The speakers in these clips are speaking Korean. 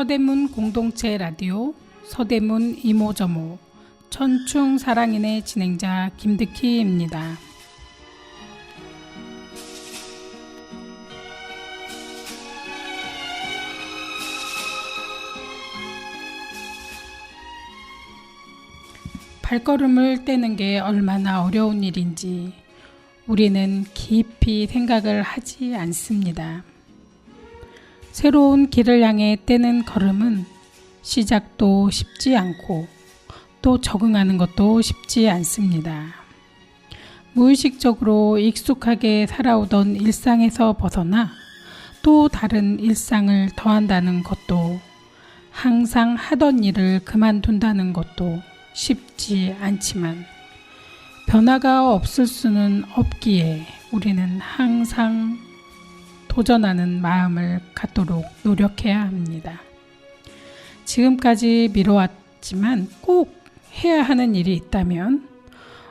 서대문 공동체 라디오 서대문 이모저모 천충사랑인의 진행자 김득희입니다. 발걸음을 떼는 게 얼마나 어려운 일인지 우리는 깊이 생각을 하지 않습니다. 새로운 길을 향해 떼는 걸음은 시작도 쉽지 않고 또 적응하는 것도 쉽지 않습니다. 무의식적으로 익숙하게 살아오던 일상에서 벗어나 또 다른 일상을 더한다는 것도, 항상 하던 일을 그만둔다는 것도 쉽지 않지만 변화가 없을 수는 없기에 우리는 항상 도전하는 마음을 갖도록 노력해야 합니다. 지금까지 미뤄왔지만 꼭 해야 하는 일이 있다면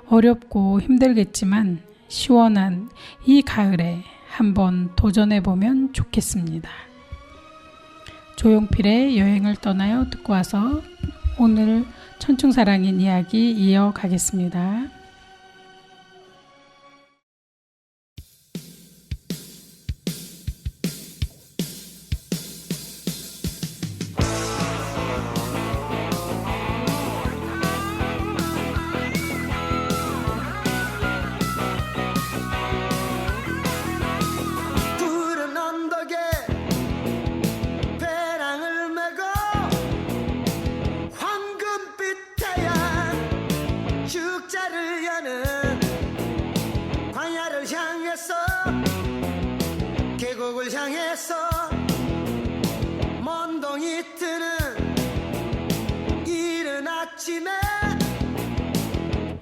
어렵고 힘들겠지만 시원한 이 가을에 한번 도전해보면 좋겠습니다. 조용필의 여행을 떠나요 듣고 와서 오늘 천충사랑인 이야기 이어가겠습니다. 계곡을 향해서 먼동이 트는 이른 아침에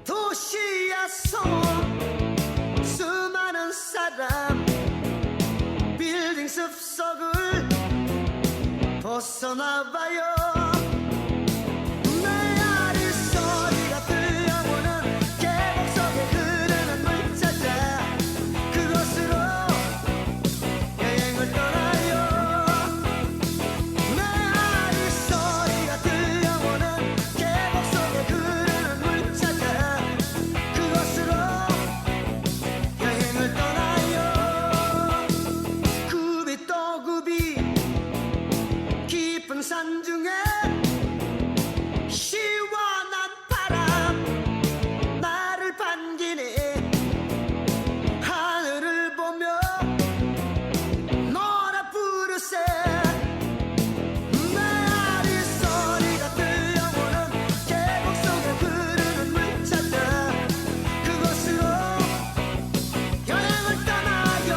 도시야 소음, 수많은 사람, 빌딩 숲속을 벗어나봐요. 산 중에 시원한 바람 나를 반기네. 하늘을 보며 노래 부르세. 메아리 소리가 들려오는 계곡 속에 흐르는 물 찾아 그곳으로 여행을 떠나요.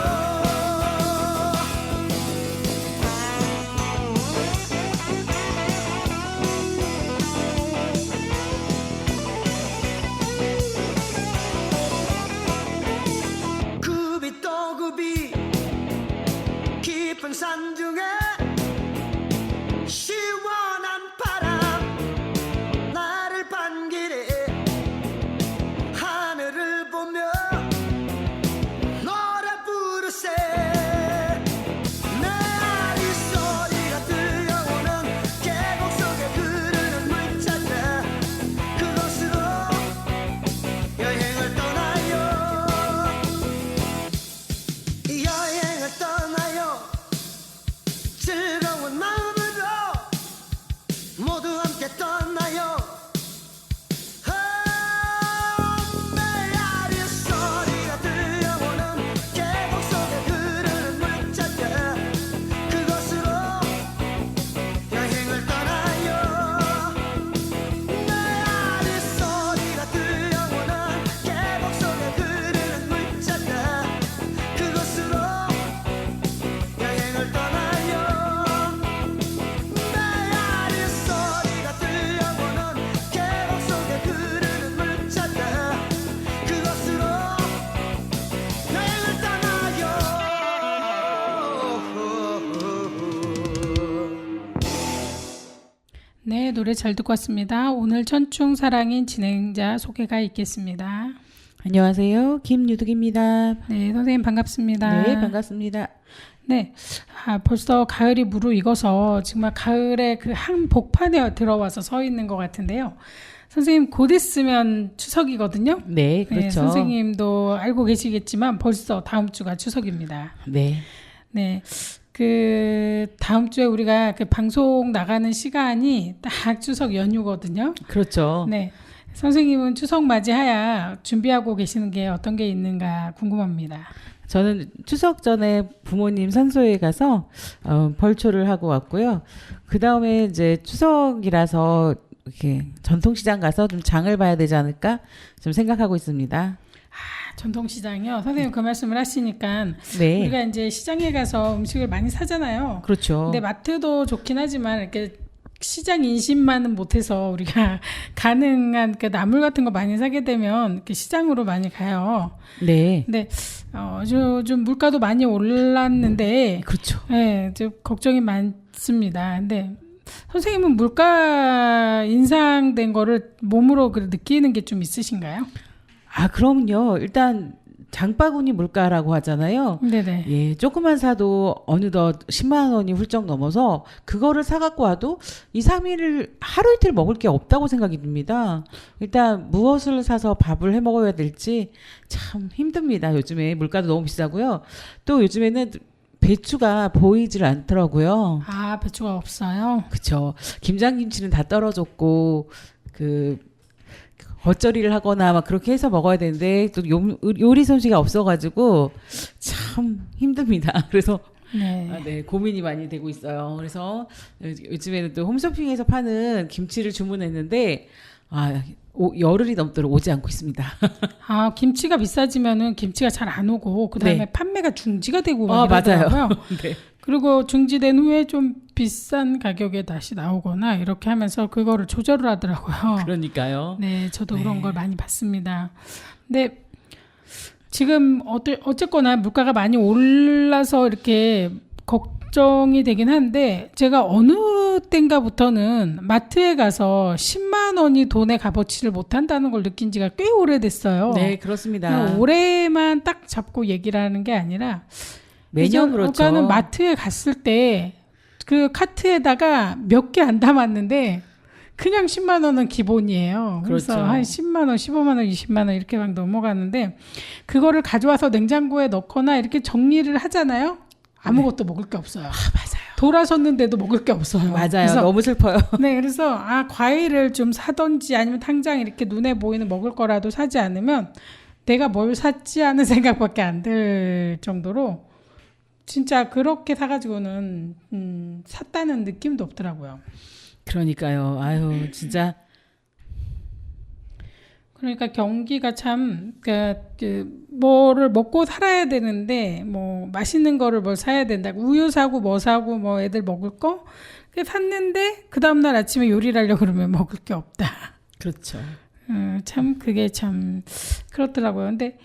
깊은 산 중에 시원한 바람 나를 반기네. 하늘을 보며 노래 부르세. 메아리 소리가 들려오는 계곡 속에 흐르는 물 찾아 그곳으로 여행을 떠나요. 여행을 떠나요. 즐거운 마음으로 모두 함께 떠나요. 메아리 소리가 들려오는 계곡 속에 흐르는 물 찾아 그곳으로 여행을 떠나요. 메아리 소리가 들려오는 계곡 속에 흐르는 물 찾아 그곳으로 여행을 떠나요. 메아리 소리가 들려오는 계곡 속에 흐르는 물 찾아 그곳으로 여행을 떠나요. 네, 노래 잘 듣고 왔습니다. 오늘 천충사랑인 진행자 소개가 있겠습니다. 안녕하세요. 김유득입니다. 네, 선생님 반갑습니다. 네, 반갑습니다. 네. 벌써 가을이 무르익어서 정말 가을의 그 한복판에 들어와서 서 있는 것 같은데요. 선생님 곧 있으면 추석이거든요. 네, 그렇죠. 네, 선생님도 알고 계시겠지만 벌써 다음 주가 추석입니다. 네. 네. 그 다음 주에 우리가 그 방송 나가는 시간이 딱 추석 연휴거든요. 그렇죠. 네. 선생님은 추석 맞이하야 준비하고 계시는 게 어떤 게 있는가 궁금합니다. 저는 추석 전에 부모님 산소에 가서 벌초를 하고 왔고요. 그 다음에 이제 추석이라서 이렇게 전통시장 가서 좀 장을 봐야 되지 않을까 좀 생각하고 있습니다. 전통시장이요. 선생님 그 말씀을 하시니까 네, 우리가 이제 시장에 가서 음식을 많이 사잖아요. 그렇죠. 근데 마트도 좋긴 하지만 이렇게 시장 인심만은 못해서 우리가 가능한 그 나물 같은 거 많이 사게 되면 이렇게 시장으로 많이 가요. 네, 근데 요즘 물가도 많이 올랐는데 그렇죠. 네, 좀 걱정이 많습니다. 근데 선생님은 물가 인상된 거를 몸으로 느끼는 게 좀 있으신가요? 그럼요. 일단 장바구니 물가라고 하잖아요. 네네. 예, 조금만 사도 어느덧 10만 원이 훌쩍 넘어서 그거를 사갖고 와도 2, 3일을 하루 이틀 먹을 게 없다고 생각이 듭니다. 일단 무엇을 사서 밥을 해 먹어야 될지 참 힘듭니다. 요즘에 물가도 너무 비싸고요. 또 요즘에는 배추가 보이질 않더라고요. 배추가 없어요? 그쵸. 김장김치는 다 떨어졌고 겉절이를 하거나 막 그렇게 해서 먹어야 되는데 또 요리 솜씨가 없어가지고 참 힘듭니다. 그래서 네. 고민이 많이 되고 있어요. 그래서 요즘에는 또 홈쇼핑에서 파는 김치를 주문했는데 열흘이 넘도록 오지 않고 있습니다. 김치가 비싸지면은 김치가 잘 안 오고 그다음에 네. 판매가 중지가 되고 맞아요. 이러더라고요. 네. 그리고 중지된 후에 좀 비싼 가격에 다시 나오거나 이렇게 하면서 그거를 조절을 하더라고요. 그러니까요. 네, 저도 네. 그런 걸 많이 봤습니다. 근데 지금 어쨌거나 물가가 많이 올라서 이렇게 걱정이 되긴 한데 제가 어느 때인가부터는 마트에 가서 10만 원이 돈의 값어치를 못한다는 걸 느낀 지가 꽤 오래됐어요. 네, 그렇습니다. 올해만 딱 잡고 얘기를 하는 게 아니라 매년 그렇죠. 그러니까는 마트에 갔을 때 그 카트에다가 몇 개 안 담았는데 그냥 10만 원은 기본이에요. 그래서 그렇죠. 한 10만 원, 15만 원, 20만 원 이렇게 막 넘어가는데 그거를 가져와서 냉장고에 넣거나 이렇게 정리를 하잖아요. 아무것도 먹을 게 없어요. 맞아요. 돌아섰는데도 먹을 게 없어요. 맞아요. 그래서 너무 슬퍼요. 네, 그래서 과일을 좀 사던지 아니면 당장 이렇게 눈에 보이는 먹을 거라도 사지 않으면 내가 뭘 샀지 하는 생각밖에 안 들 정도로 진짜 그렇게 사가지고는 샀다는 느낌도 없더라고요. 그러니까요. 아유, 진짜. 그러니까 경기가 참 뭐를 먹고 살아야 되는데 뭐 맛있는 거를 뭘 사야 된다. 우유 사고 뭐 사고 뭐 애들 먹을 거 샀는데 그 다음 날 아침에 요리를 하려고 그러면 먹을 게 없다. 그렇죠. 참 그게 참 그렇더라고요. 근데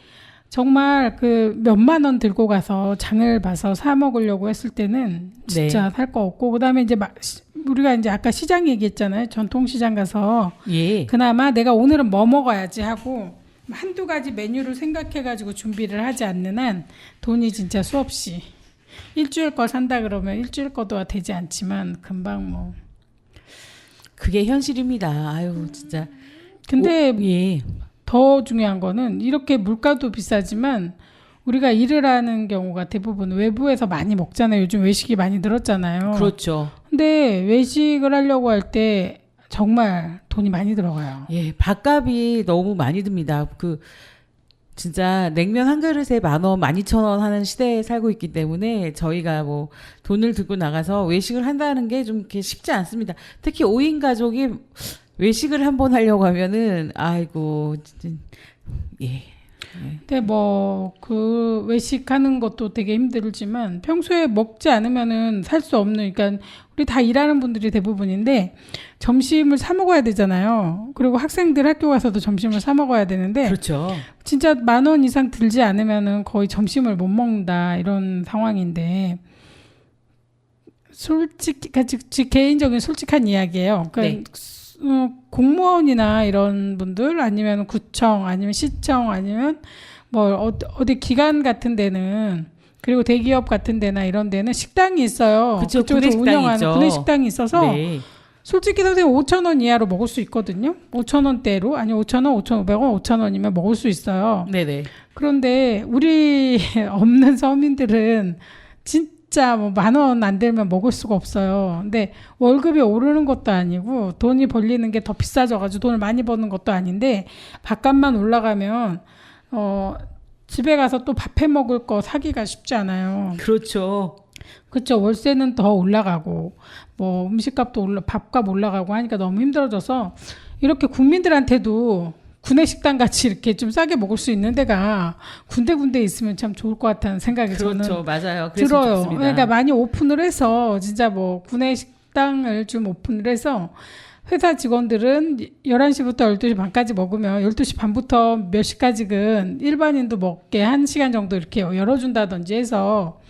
정말 그 몇만 원 들고 가서 장을 봐서 사 먹으려고 했을 때는 진짜 살 거 없고 그다음에 이제 우리가 이제 아까 시장 얘기했잖아요. 전통시장 가서 예. 그나마 내가 오늘은 뭐 먹어야지 하고 한두 가지 메뉴를 생각해가지고 준비를 하지 않는 한 돈이 진짜 수없이 일주일 거 산다 그러면 일주일 거도 되지 않지만 금방 뭐 그게 현실입니다. 아유, 진짜. 근데 예. 더 중요한 거는 이렇게 물가도 비싸지만 우리가 일을 하는 경우가 대부분 외부에서 많이 먹잖아요. 요즘 외식이 많이 늘었잖아요. 그렇죠. 근데 외식을 하려고 할 때 정말 돈이 많이 들어가요. 예, 밥값이 너무 많이 듭니다. 진짜 냉면 한 그릇에 10,000원, 12,000원 하는 시대에 살고 있기 때문에 저희가 뭐 돈을 들고 나가서 외식을 한다는 게 좀 쉽지 않습니다. 특히 5인 가족이 외식을 한번 하려고 하면은 아이고 진짜 예. 근데 뭐 그 외식하는 것도 되게 힘들지만 평소에 먹지 않으면은 살 수 없는 그러니까 우리 다 일하는 분들이 대부분인데 점심을 사 먹어야 되잖아요. 그리고 학생들 학교 가서도 점심을 사 먹어야 되는데 그렇죠. 진짜 10,000원 이상 들지 않으면은 거의 점심을 못 먹는다 이런 상황인데 솔직히 제 개인적인 솔직한 이야기예요. 그러니까 공무원이나 이런 분들 아니면 구청 아니면 시청 아니면 뭐 어디 기관 같은 데는 그리고 대기업 같은 데나 이런 데는 식당이 있어요. 그쵸, 그쪽에서 구내식당이 운영하는 있죠. 구내식당이 있어서 네. 솔직히 선생님 5,000원 이하로 먹을 수 있거든요. 5,000원대로 아니 5,000원, 5,500원, 5,000원이면 먹을 수 있어요. 네네. 그런데 우리 없는 서민들은 진짜 뭐 10,000원 안 들면 먹을 수가 없어요. 근데 월급이 오르는 것도 아니고 돈이 벌리는 게 더 비싸져가지고 돈을 많이 버는 것도 아닌데 밥값만 올라가면 집에 가서 또 밥 해 먹을 거 사기가 쉽지 않아요. 그렇죠. 그렇죠. 월세는 더 올라가고 뭐 음식값도 밥값 올라가고 하니까 너무 힘들어져서 이렇게 국민들한테도 구내식당 같이 이렇게 좀 싸게 먹을 수 있는 데가 군데군데 있으면 참 좋을 것 같다는 생각이 그렇죠. 저는 맞아요. 그랬으면 들어요. 좋습니다. 그러니까 많이 오픈을 해서 진짜 뭐 구내식당을 좀 오픈을 해서 회사 직원들은 11시부터 12시 반까지 먹으면 12시 반부터 몇 시까지는 일반인도 먹게 1시간 정도 이렇게 열어준다든지 해서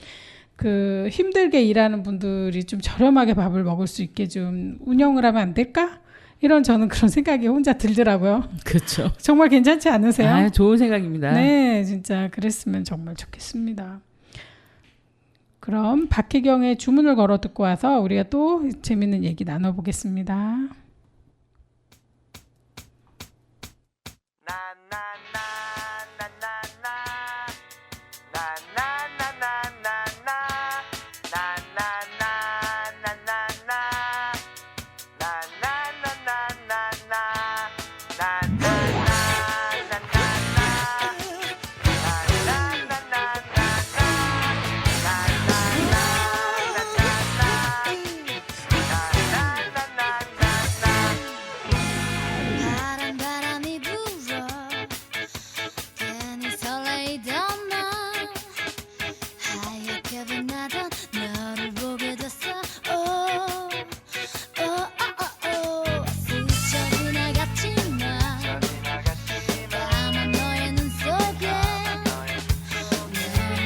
그 힘들게 일하는 분들이 좀 저렴하게 밥을 먹을 수 있게 좀 운영을 하면 안 될까? 이런 저는 그런 생각이 혼자 들더라고요. 그렇죠. 정말 괜찮지 않으세요? 아, 좋은 생각입니다. 네, 진짜 그랬으면 정말 좋겠습니다. 그럼 박혜경의 주문을 걸어 듣고 와서 우리가 또 재밌는 얘기 나눠보겠습니다. 파란 바람이 불어 괜히 설레이던 날 하얗게 빛나던 너를 보게 됐어 스쳐 지나갔지만 다만 너의 눈 속에 널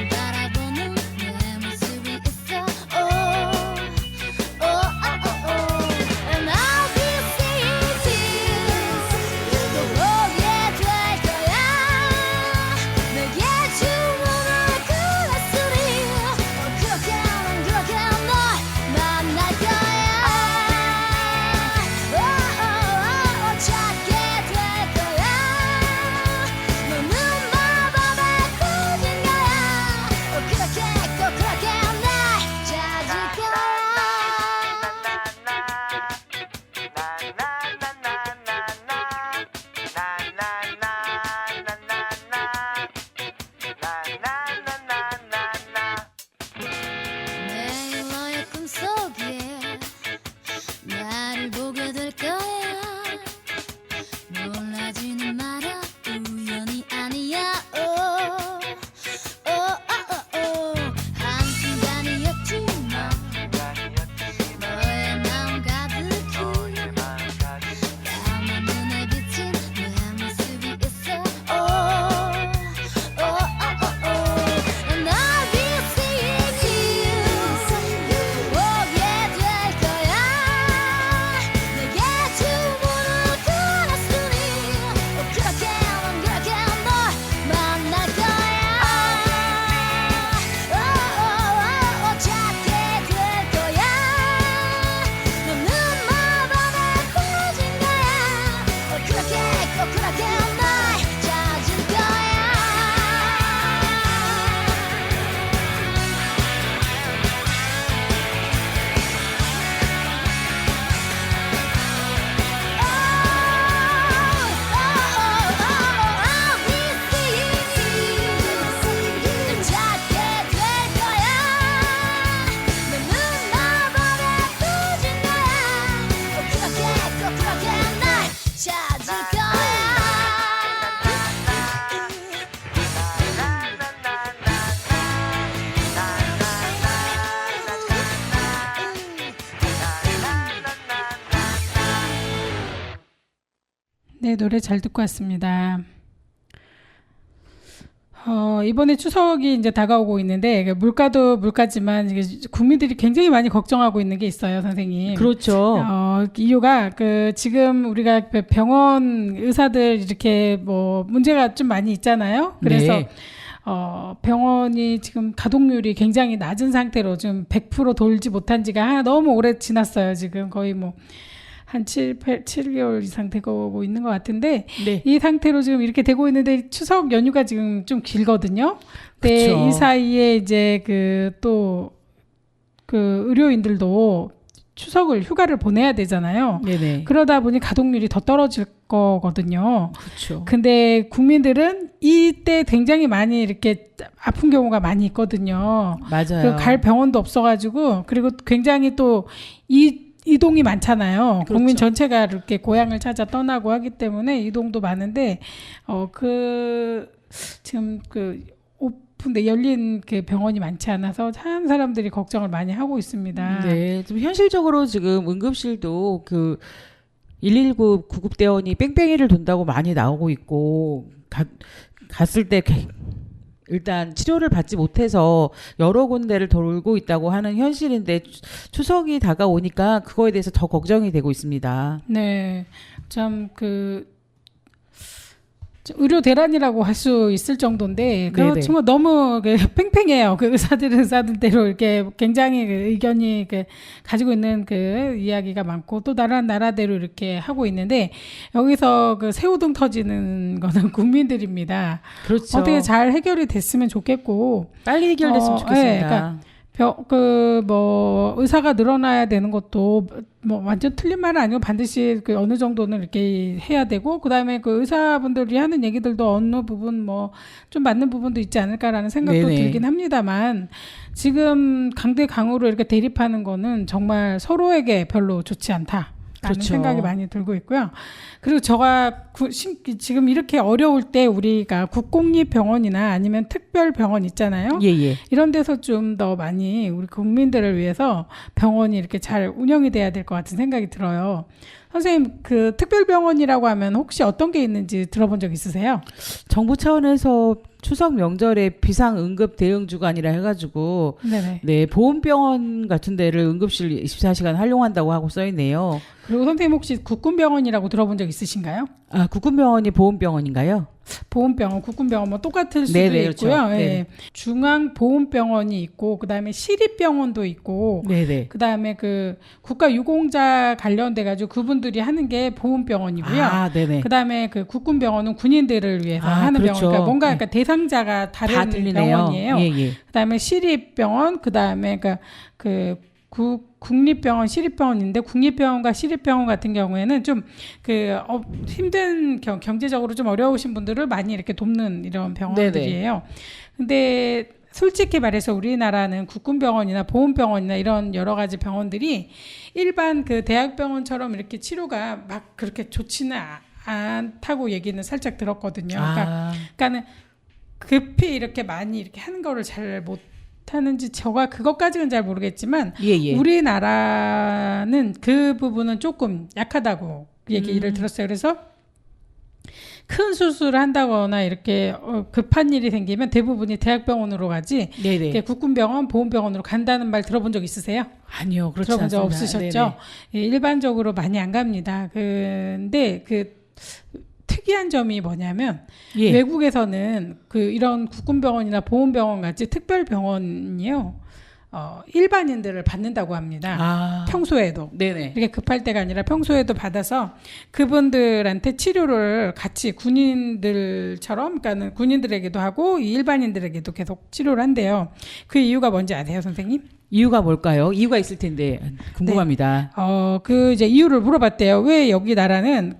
바라보는 내 모습이 있어 And I'll be seeing you 또 보게 될 거야 내게 주문을 걸었으니 그렇게 널 만날 거야 찾게 될 거야 너는 마법에 꽂힌 거야 그렇게 꼭 그렇게 날 찾을 거야 매일 너의 꿈속에 나를 보게 될 거야 몰라지는 마라 우연이 아니야 한순간이었지만 너의 마음 가득히 나만 눈에 비친 내 모습이 있어 And I'll be seeing you 보게 될 거야 내게 주문을 걸었으니 그렇게 널 만날 거야 찾게 될 거야 너는 마법에 꽂힌 거야 그렇게 꼭 그렇게 날 찾을 거야 I'll be seeing you 찾게 될 거야 너는 마법에 꽂힌 거야 그렇게 꼭 그렇게 날 찾을 거야 네, 노래 잘 듣고 왔습니다. 이번에 추석이 이제 다가오고 있는데 물가도 물가지만 이게 국민들이 굉장히 많이 걱정하고 있는 게 있어요, 선생님. 그렇죠. 이유가 지금 우리가 병원 의사들 이렇게 뭐 문제가 좀 많이 있잖아요. 그래서 네. 병원이 지금 가동률이 굉장히 낮은 상태로 지금 100% 돌지 못한 지가 너무 오래 지났어요. 지금 거의 뭐 한 7개월 이상 되고 있는 것 같은데 네. 이 상태로 지금 이렇게 되고 있는데 추석 연휴가 지금 좀 길거든요. 근데 그쵸. 이 사이에 이제 그 의료인들도 추석을 휴가를 보내야 되잖아요. 네네. 그러다 보니 가동률이 더 떨어질 거거든요. 그렇죠. 근데 국민들은 이때 굉장히 많이 이렇게 아픈 경우가 많이 있거든요. 맞아요. 갈 병원도 없어가지고 그리고 굉장히 또 이동이 많잖아요. 그렇죠. 국민 전체가 이렇게 고향을 찾아 떠나고 하기 때문에 이동도 많은데 지금 오픈돼 열린 그 병원이 많지 않아서 참 사람들이 걱정을 많이 하고 있습니다. 네, 좀 현실적으로 지금 응급실도 그 119 구급대원이 뺑뺑이를 돈다고 많이 나오고 있고 갔을 때 일단 치료를 받지 못해서 여러 군데를 돌고 있다고 하는 현실인데 추석이 다가오니까 그거에 대해서 더 걱정이 되고 있습니다. 네, 참 의료 대란이라고 할 수 있을 정도인데 그렇지만 너무 팽팽해요. 그 의사들대로 이렇게 굉장히 의견이 가지고 있는 그 이야기가 많고 또 나라대로 이렇게 하고 있는데 여기서 새우등 터지는 거는 국민들입니다. 그렇죠. 어떻게 잘 해결이 됐으면 좋겠고 빨리 해결됐으면 좋겠습니다. 네, 그러니까 의사가 늘어나야 되는 것도 뭐 완전 틀린 말은 아니고 반드시 어느 정도는 이렇게 해야 되고 그다음에 의사분들이 하는 얘기들도 어느 부분 좀 맞는 부분도 있지 않을까라는 생각도 네네. 들긴 합니다만 지금 강대강으로 이렇게 대립하는 거는 정말 서로에게 별로 좋지 않다. 라는 그렇죠. 생각이 많이 들고 있고요. 그리고 지금 이렇게 어려울 때 우리가 국공립병원이나 아니면 특별병원 있잖아요. 예. 이런 데서 좀 더 많이 우리 국민들을 위해서 병원이 이렇게 잘 운영이 돼야 될 것 같은 생각이 들어요. 선생님, 특별병원이라고 하면 혹시 어떤 게 있는지 들어본 적 있으세요? 정부 차원에서 추석 명절에 비상 응급 대응 주간이라 해가지고 네네. 네, 보훈병원 같은 데를 응급실 24시간 활용한다고 하고 써 있네요. 그리고 선생님 혹시 국군병원이라고 들어본 적 있으신가요? 아, 국군병원이 보훈병원인가요? 보훈병원, 국군병원 똑같을 수도 네네, 그렇죠. 있고요. 네. 예. 중앙보훈병원이 있고 그다음에 시립병원도 있고 네네. 그다음에 국가유공자 관련돼 가지고 그분들이 하는 게 보훈병원이고요. 아, 네네. 그다음에 국군병원은 군인들을 위해서 하는 그렇죠. 병원. 그러니까 뭔가 네. 그러니까 대상자가 다 다른 들리네요. 병원이에요. 예. 그다음에 시립병원, 그다음에 국립병원, 시립병원인데 국립병원과 시립병원 같은 경우에는 좀 힘든 경제적으로 좀 어려우신 분들을 많이 이렇게 돕는 이런 병원들이에요. 근데 솔직히 말해서 우리나라는 국군병원이나 보훈병원이나 이런 여러 가지 병원들이 일반 대학병원처럼 이렇게 치료가 막 그렇게 좋지는 않다고 얘기는 살짝 들었거든요. 그러니까는 급히 이렇게 많이 이렇게 하는 거를 잘 못하는지 제가 그것까지는 잘 모르겠지만 예. 우리나라는 그 부분은 조금 약하다고 얘기를 들었어요. 그래서 큰 수술을 한다거나 이렇게 급한 일이 생기면 대부분이 대학병원으로 가지 네네. 국군병원, 보훈병원으로 간다는 말 들어본 적 있으세요? 아니요, 그렇지 들어본 적 않습니다. 없으셨죠? 예, 일반적으로 많이 안 갑니다. 근데 특이한 점이 뭐냐면 예. 외국에서는 이런 국군병원이나 보훈병원 같이 특별병원이요. 일반인들을 받는다고 합니다. 평소에도. 네네. 이렇게 급할 때가 아니라 평소에도 받아서 그분들한테 치료를 같이 군인들처럼, 그러니까는 군인들에게도 하고 일반인들에게도 계속 치료를 한대요. 그 이유가 뭔지 아세요, 선생님? 이유가 뭘까요? 이유가 있을 텐데 궁금합니다. 이제 이유를 물어봤대요. 왜 여기 나라는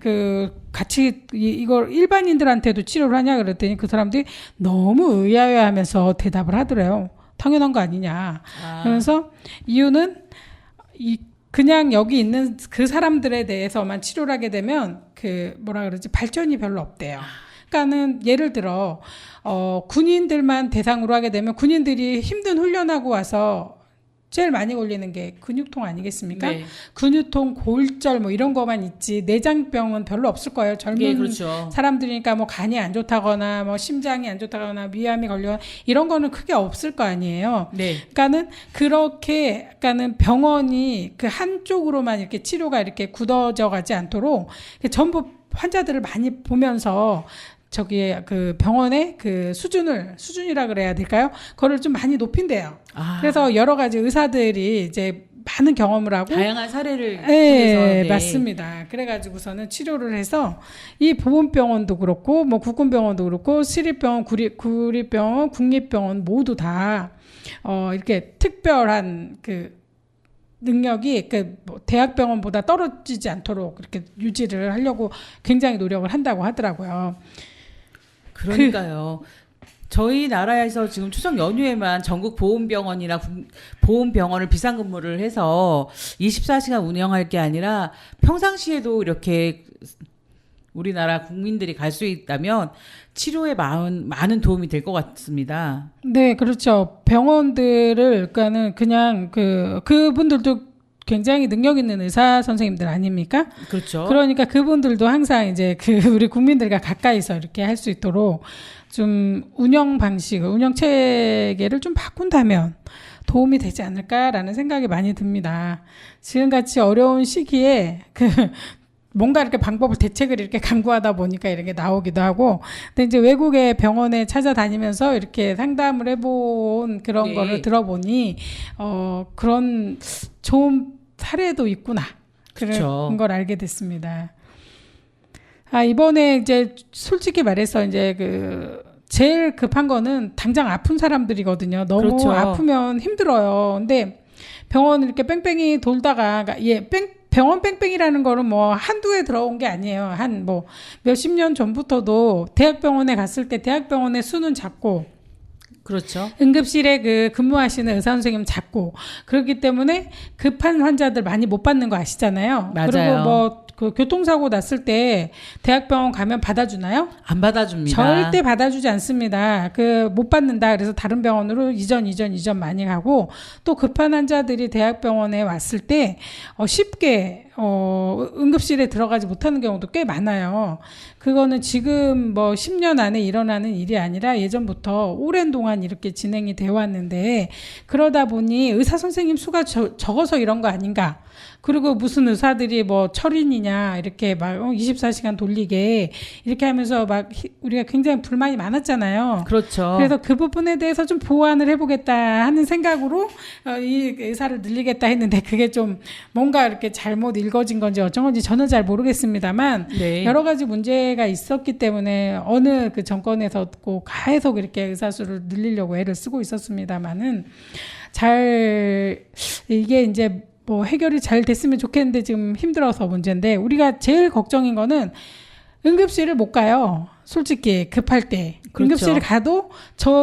같이 이걸 일반인들한테도 치료를 하냐 그랬더니 그 사람들이 너무 의아해하면서 대답을 하더래요. 당연한 거 아니냐. 그래서 이유는 그냥 여기 있는 그 사람들에 대해서만 치료를 하게 되면 발전이 별로 없대요. 그러니까는 예를 들어 군인들만 대상으로 하게 되면 군인들이 힘든 훈련하고 와서 제일 많이 걸리는 게 근육통 아니겠습니까? 네. 근육통, 골절 이런 거만 있지 내장병은 별로 없을 거예요. 젊은 예, 그렇죠. 사람들이니까 간이 안 좋다거나 심장이 안 좋다거나 위암이 걸려 이런 거는 크게 없을 거 아니에요. 네. 그러니까는 병원이 한쪽으로만 이렇게 치료가 이렇게 굳어져 가지 않도록 전부 환자들을 많이 보면서 저기 그 병원의 그 수준이라 그래야 될까요? 그거를 좀 많이 높인대요. 그래서 여러 가지 의사들이 이제 많은 경험을 하고 다양한 사례를 네, 통해서 맞습니다. 그래가지고서는 치료를 해서 이 보건병원도 그렇고 뭐 국군병원도 그렇고 시립병원, 구립병원, 국립병원 모두 다 이렇게 특별한 그 능력이 그뭐 대학병원보다 떨어지지 않도록 그렇게 유지를 하려고 굉장히 노력을 한다고 하더라고요. 그러니까요. 저희 나라에서 지금 추석 연휴에만 전국 보훈병원이나 보훈병원을 비상근무를 해서 24시간 운영할 게 아니라 평상시에도 이렇게 우리나라 국민들이 갈 수 있다면 치료에 많은 도움이 될 것 같습니다. 네, 그렇죠. 병원들을 그러니까는 그냥 그분들도 굉장히 능력 있는 의사 선생님들 아닙니까? 그렇죠. 그러니까 그분들도 항상 이제 우리 국민들과 가까이서 이렇게 할 수 있도록 좀 운영 체계를 좀 바꾼다면 도움이 되지 않을까라는 생각이 많이 듭니다. 지금같이 어려운 시기에 뭔가 이렇게 대책을 이렇게 강구하다 보니까 이렇게 나오기도 하고, 근데 이제 외국의 병원에 찾아다니면서 이렇게 상담을 해본 그런 네. 거를 들어보니, 그런 좋은 사례도 있구나. 그렇죠. 그런 걸 알게 됐습니다. 이번에 이제 솔직히 말해서 이제 제일 급한 거는 당장 아픈 사람들이거든요. 너무 그렇죠. 아프면 힘들어요. 근데 병원 이렇게 뺑뺑이 돌다가, 병원 뺑뺑이라는 거는 뭐 한두 해 들어온 게 아니에요. 한 뭐 몇십 년 전부터도 대학병원에 갔을 때 대학병원의 수는 작고, 그렇죠. 응급실에 근무하시는 의사 선생님 작고, 그렇기 때문에 급한 환자들 많이 못 받는 거 아시잖아요. 맞아요. 그리고 뭐 교통사고 났을 때 대학병원 가면 받아주나요? 안 받아줍니다. 절대 받아주지 않습니다. 못 받는다. 그래서 다른 병원으로 이전 많이 가고, 또 급한 환자들이 대학병원에 왔을 때 쉽게 응급실에 들어가지 못하는 경우도 꽤 많아요. 그거는 지금 뭐 10년 안에 일어나는 일이 아니라 예전부터 오랜 동안 이렇게 진행이 되어 왔는데, 그러다 보니 의사 선생님 수가 적어서 이런 거 아닌가. 그리고 무슨 의사들이 뭐 철인이냐 이렇게 막 24시간 돌리게 이렇게 하면서 막 우리가 굉장히 불만이 많았잖아요. 그렇죠. 그래서 그 부분에 대해서 좀 보완을 해보겠다 하는 생각으로 이 의사를 늘리겠다 했는데, 그게 좀 뭔가 이렇게 잘못 읽어진 건지 어쩐 건지 저는 잘 모르겠습니다만, 네. 여러 가지 문제가 있었기 때문에 어느 정권에서 꼭 계속 이렇게 의사 수를 늘리려고 애를 쓰고 있었습니다만은, 이게 이제 뭐 해결이 잘 됐으면 좋겠는데 지금 힘들어서 문제인데, 우리가 제일 걱정인 거는 응급실을 못 가요. 솔직히 급할 때. 그렇죠. 응급실을 가도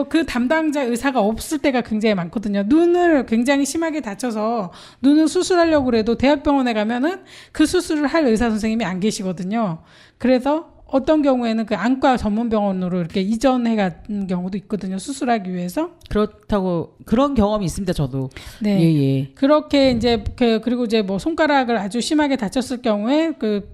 그 담당자 의사가 없을 때가 굉장히 많거든요. 눈을 굉장히 심하게 다쳐서 눈을 수술하려고 그래도 대학병원에 가면은 그 수술을 할 의사 선생님이 안 계시거든요. 그래서 어떤 경우에는 안과 전문 병원으로 이렇게 이전해 가는 경우도 있거든요. 수술하기 위해서. 그렇다고 그런 경험이 있습니다. 저도. 네. 예. 그렇게 이제 그리고 이제 뭐 손가락을 아주 심하게 다쳤을 경우에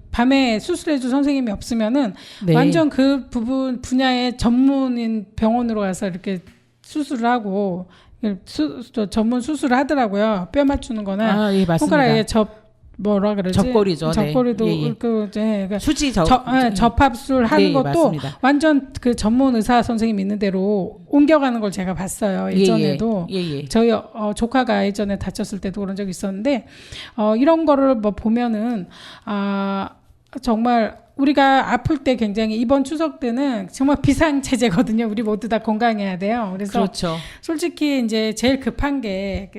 밤에 수술해줄 선생님이 없으면은 네. 완전 그 분야의 전문인 병원으로 가서 이렇게 수술을 하고 전문 수술을 하더라고요. 뼈 맞추는 거나 예, 맞습니다. 손가락에 뭐라 그러지? 접골이죠. 접골이도 네. 그러니까 수지 접합술 하는 네, 것도 맞습니다. 완전 전문 의사 선생님 있는 대로 옮겨가는 걸 제가 봤어요. 예전에도. 예. 저희 조카가 예전에 다쳤을 때도 그런 적이 있었는데, 이런 거를 뭐 보면은 정말 우리가 아플 때 굉장히 이번 추석 때는 정말 비상체제거든요. 우리 모두 다 건강해야 돼요. 그래서 그렇죠. 솔직히 이제 제일 급한 게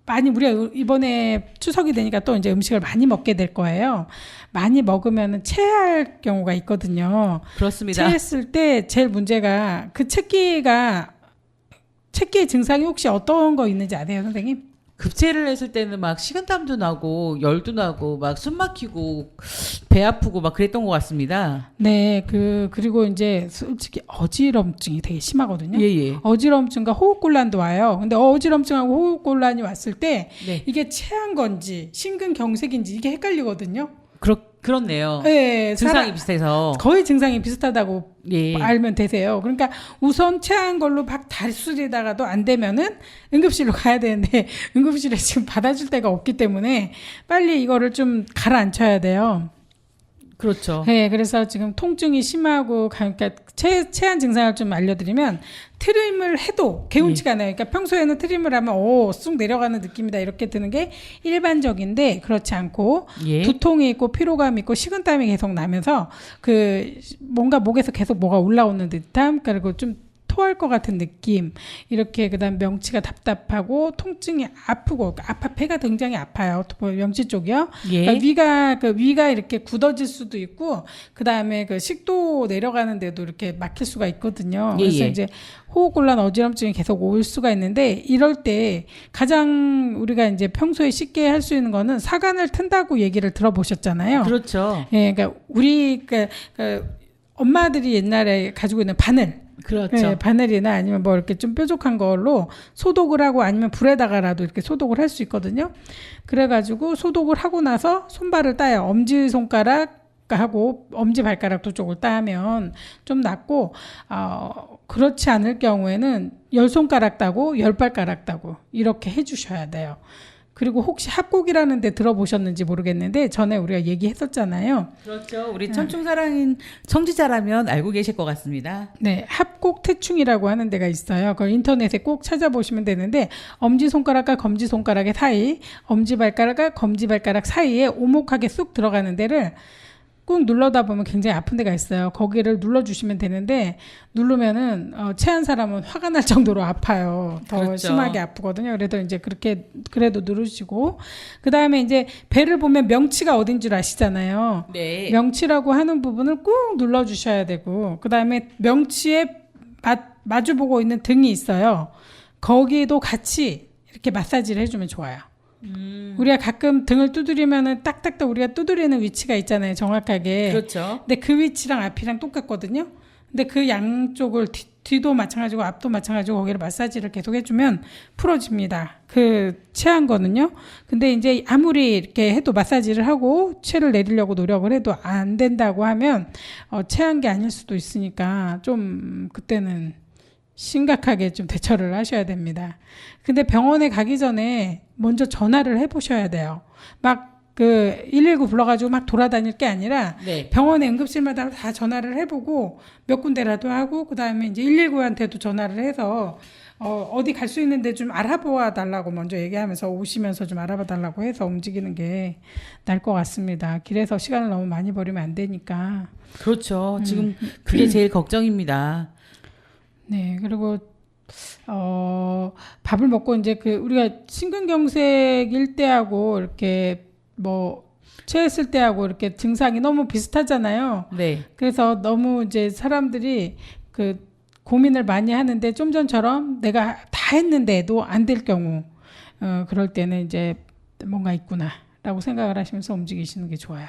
많이 우리가 이번에 추석이 되니까 또 이제 음식을 많이 먹게 될 거예요. 많이 먹으면 체할 경우가 있거든요. 그렇습니다. 체했을 때 제일 문제가 체기의 증상이 혹시 어떤 거 있는지 아세요, 선생님? 급체를 했을 때는 막 식은땀도 나고 열도 나고 막 숨 막히고 배 아프고 막 그랬던 것 같습니다. 네, 그리고 이제 솔직히 어지럼증이 되게 심하거든요. 예. 어지럼증과 호흡곤란도 와요. 근데 어지럼증하고 호흡곤란이 왔을 때 네. 이게 체한 건지 심근경색인지 이게 헷갈리거든요. 그렇네요. 네, 증상이 비슷해서. 거의 증상이 비슷하다고 예. 알면 되세요. 그러니까 우선 체한 걸로 막 다스리다가도 안 되면은 응급실로 가야 되는데 응급실에 지금 받아줄 데가 없기 때문에 빨리 이거를 좀 가라앉혀야 돼요. 그렇죠. 네, 그래서 지금 통증이 심하고 그러니까 체한 증상을 좀 알려드리면 트림을 해도 개운치가 않아요. 그러니까 평소에는 트림을 하면 쑥 내려가는 느낌이다 이렇게 드는 게 일반적인데 그렇지 않고 예. 두통이 있고 피로감 있고 식은땀이 계속 나면서 그 뭔가 목에서 계속 뭐가 올라오는 듯함 그리고 좀 토할 것 같은 느낌 이렇게 그다음 명치가 답답하고 통증이 아프고 배가 굉장히 아파요. 명치 쪽이요. 예. 그러니까 위가 이렇게 굳어질 수도 있고 그다음에 그 식도 내려가는 데도 이렇게 막힐 수가 있거든요. 예, 그래서 예. 이제 호흡곤란 어지럼증이 계속 올 수가 있는데 이럴 때 가장 우리가 이제 평소에 쉽게 할 수 있는 거는 사간을 튼다고 얘기를 들어보셨잖아요. 그렇죠. 예, 그러니까 우리 엄마들이 옛날에 가지고 있는 바늘 그렇죠. 네, 바늘이나 아니면 뭐 이렇게 좀 뾰족한 걸로 소독을 하고 아니면 불에다가라도 이렇게 소독을 할 수 있거든요. 그래가지고 소독을 하고 나서 손발을 따요. 엄지손가락하고 엄지발가락 두 쪽을 따면 좀 낫고, 그렇지 않을 경우에는 10손가락 따고 10발가락 따고 이렇게 해주셔야 돼요. 그리고 혹시 합곡이라는 데 들어보셨는지 모르겠는데 전에 우리가 얘기했었잖아요. 그렇죠. 우리 천충사랑인 청취자라면 알고 계실 것 같습니다. 네, 합곡태충이라고 하는 데가 있어요. 그걸 인터넷에 꼭 찾아보시면 되는데 엄지손가락과 검지손가락의 사이, 엄지발가락과 검지발가락 사이에 오목하게 쑥 들어가는 데를 꾹 눌러다 보면 굉장히 아픈 데가 있어요. 거기를 눌러주시면 되는데 누르면은 체한 사람은 화가 날 정도로 아파요. 더 그렇죠. 심하게 아프거든요. 그래도 이제 그래도 누르시고 그 다음에 이제 배를 보면 명치가 어딘 줄 아시잖아요. 네. 명치라고 하는 부분을 꾹 눌러주셔야 되고 그 다음에 명치에 마주보고 있는 등이 있어요. 거기도 같이 이렇게 마사지를 해주면 좋아요. 우리가 가끔 등을 두드리면은 딱딱딱 우리가 두드리는 위치가 있잖아요. 정확하게. 그렇죠. 근데 그 위치랑 앞이랑 똑같거든요. 근데 그 양쪽을 뒤도 마찬가지고 앞도 마찬가지고 거기를 마사지를 계속 해주면 풀어집니다. 그 체한 거는요. 근데 이제 아무리 이렇게 해도 마사지를 하고 체를 내리려고 노력을 해도 안 된다고 하면 체한 게 아닐 수도 있으니까 좀 그때는 심각하게 좀 대처를 하셔야 됩니다. 근데 병원에 가기 전에 먼저 전화를 해보셔야 돼요. 막 119 불러가지고 막 돌아다닐 게 아니라 네. 병원에 응급실마다 다 전화를 해보고 몇 군데라도 하고 그 다음에 이제 119한테도 전화를 해서 어디 갈 수 있는데 좀 알아봐 달라고 먼저 얘기하면서 오시면서 좀 알아봐 달라고 해서 움직이는 게 나을 것 같습니다. 길에서 시간을 너무 많이 버리면 안 되니까. 그렇죠. 지금 그게 제일 걱정입니다. 네, 그리고 밥을 먹고 이제 우리가 심근경색일 때하고 이렇게 뭐 체했을 때하고 이렇게 증상이 너무 비슷하잖아요. 네. 그래서 너무 이제 사람들이 고민을 많이 하는데 좀 전처럼 내가 다 했는데도 안 될 경우 그럴 때는 이제 뭔가 있구나라고 생각을 하시면서 움직이시는 게 좋아요.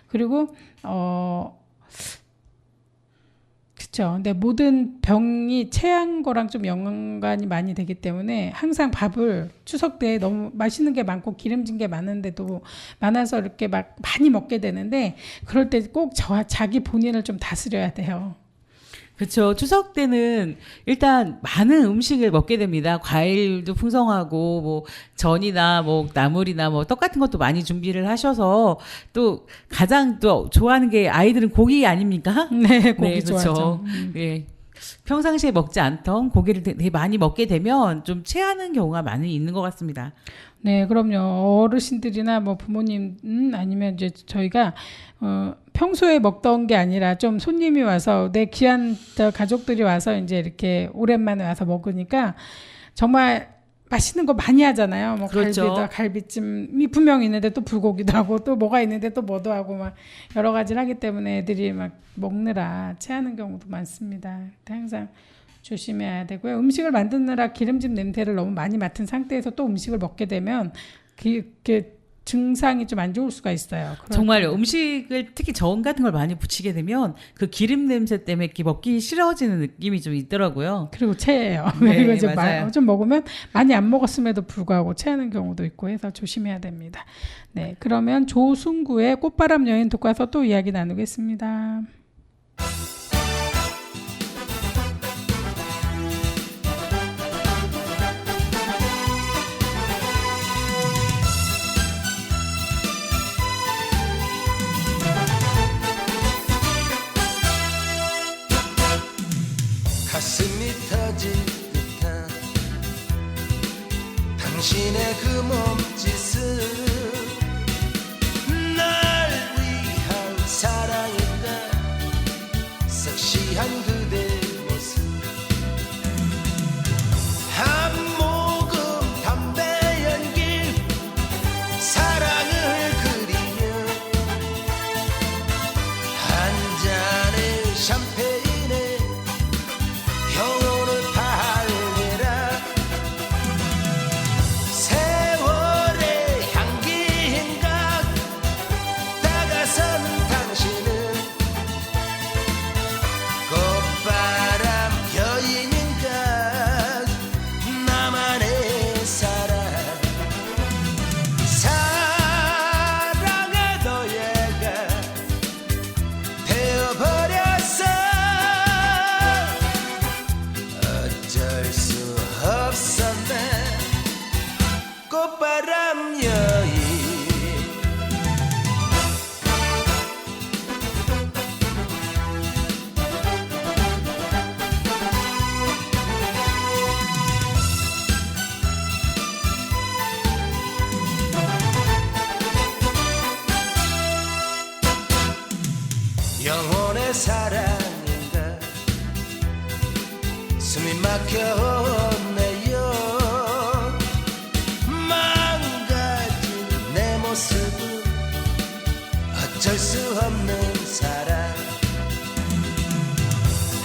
그리고 그렇죠. 근데 모든 병이 체한 거랑 좀 연관이 많이 되기 때문에 항상 밥을 추석 때 너무 맛있는 게 많고 기름진 게 많은데도 많아서 이렇게 막 많이 먹게 되는데 그럴 때 꼭 자기 본인을 좀 다스려야 돼요. 그렇죠. 추석 때는 일단 많은 음식을 먹게 됩니다. 과일도 풍성하고 뭐 전이나 뭐 나물이나 뭐 떡 같은 것도 많이 준비를 하셔서 또 가장 또 좋아하는 게 아이들은 고기 아닙니까? 네, 고기 네, 그렇죠. 좋아하죠. 예. 평상시에 먹지 않던 고기를 되게 많이 먹게 되면 좀 체하는 경우가 많이 있는 것 같습니다. 네, 그럼요. 어르신들이나 뭐 부모님 아니면 이제 저희가 평소에 먹던 게 아니라 좀 손님이 와서 내 귀한 가족들이 와서 이제 이렇게 오랜만에 와서 먹으니까 정말 맛있는 거 많이 하잖아요. 뭐 그렇죠. 갈비찜이 분명히 있는데 또 불고기도 하고 또 뭐가 있는데 또 뭐도 하고 막 여러 가지를 하기 때문에 애들이 막 먹느라 체하는 경우도 많습니다. 항상 조심해야 되고요. 음식을 만드느라 기름진 냄새를 너무 많이 맡은 상태에서 또 음식을 먹게 되면 그 증상이 좀 안 좋을 수가 있어요. 정말요. 음식을 특히 전 같은 걸 많이 붙이게 되면 그 기름 냄새 때문에 이렇게 먹기 싫어지는 느낌이 좀 있더라고요. 그리고 체해요. 네, 그리고 이제 맞아요. 좀 먹으면 많이 안 먹었음에도 불구하고 체하는 경우도 있고 해서 조심해야 됩니다. 네, 그러면 조승구의 꽃바람 여인 듣고 와서 또 이야기 나누겠습니다. 몸짓은 날 위한 사랑인가 섹시한 그대 모습 한 모금 담배 연기 사랑을 그리며 한 잔의 샴페인에 영혼을 팔게라 세월의 향기인가 다가선 당신은 꽃바람 여인인가 나만의 사랑 사랑의 노예가 되어버렸어 어쩔 수 없었네 꽃바람 여인 영혼의 사랑인가 숨이 막혀오네요 망가진 내 모습은 어쩔 수 없는 사랑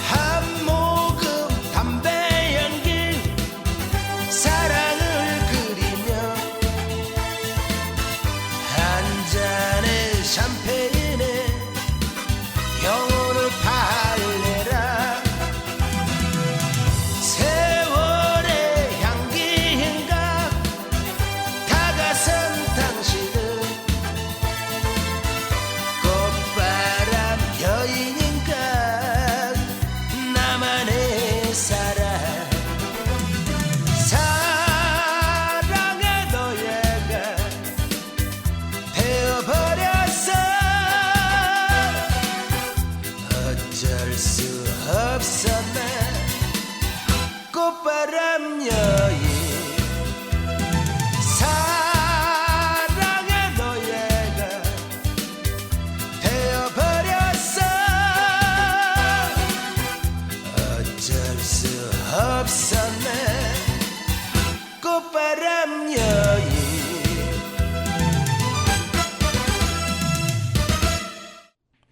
한 모금 담배 연기 사랑을 그리며 한 잔의 샴페인에 영혼을 팔래라 세월의 향기인가 다가선 당신은 꽃바람 여인인가 나만의 사랑 사랑의 노예가 되어버렸어 어쩔 수 없었네 꽃바람 여인 사랑의 노예가 되어버렸어 어쩔 수 없었네 꽃바람 여인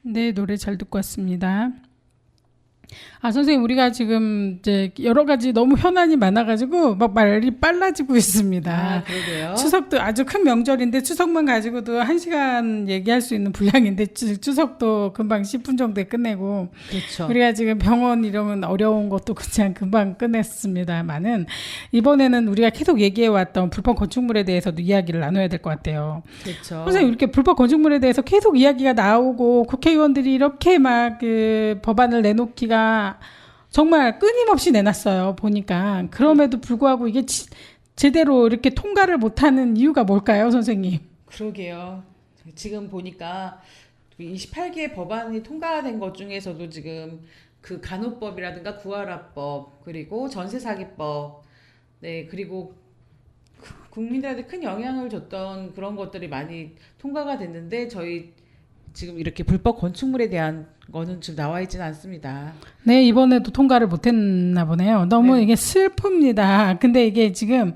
네, 노래 잘 듣고 왔습니다. 아, 선생님, 우리가 지금 이제 여러 가지 너무 현안이 많아가지고 막 말이 빨라지고 있습니다. 그러게요. 추석도 아주 큰 명절인데 추석만 가지고도 1시간 얘기할 수 있는 분량인데 추석도 금방 10분 정도에 끝내고 그렇죠. 우리가 지금 병원 이런 어려운 것도 그냥 금방 끝냈습니다만은 이번에는 우리가 계속 얘기해왔던 불법 건축물에 대해서도 이야기를 나눠야 될 것 같아요. 그렇죠. 선생님 이렇게 불법 건축물에 대해서 계속 이야기가 나오고 국회의원들이 이렇게 막 그 법안을 내놓기가 정말 끊임없이 내놨어요. 보니까 그럼에도 불구하고 이게 제대로 이렇게 통과를 못하는 이유가 뭘까요, 선생님? 그러게요. 지금 보니까 28개 법안이 통과된 것 중에서도 지금 그 간호법이라든가 구하라법 그리고 전세사기법 네 그리고 국민들한테 큰 영향을 줬던 그런 것들이 많이 통과가 됐는데 저희 지금 이렇게 불법 건축물에 대한 거는 지금 나와 있지는 않습니다. 네, 이번에도 통과를 못했나 보네요. 너무 네. 이게 슬픕니다. 근데 이게 지금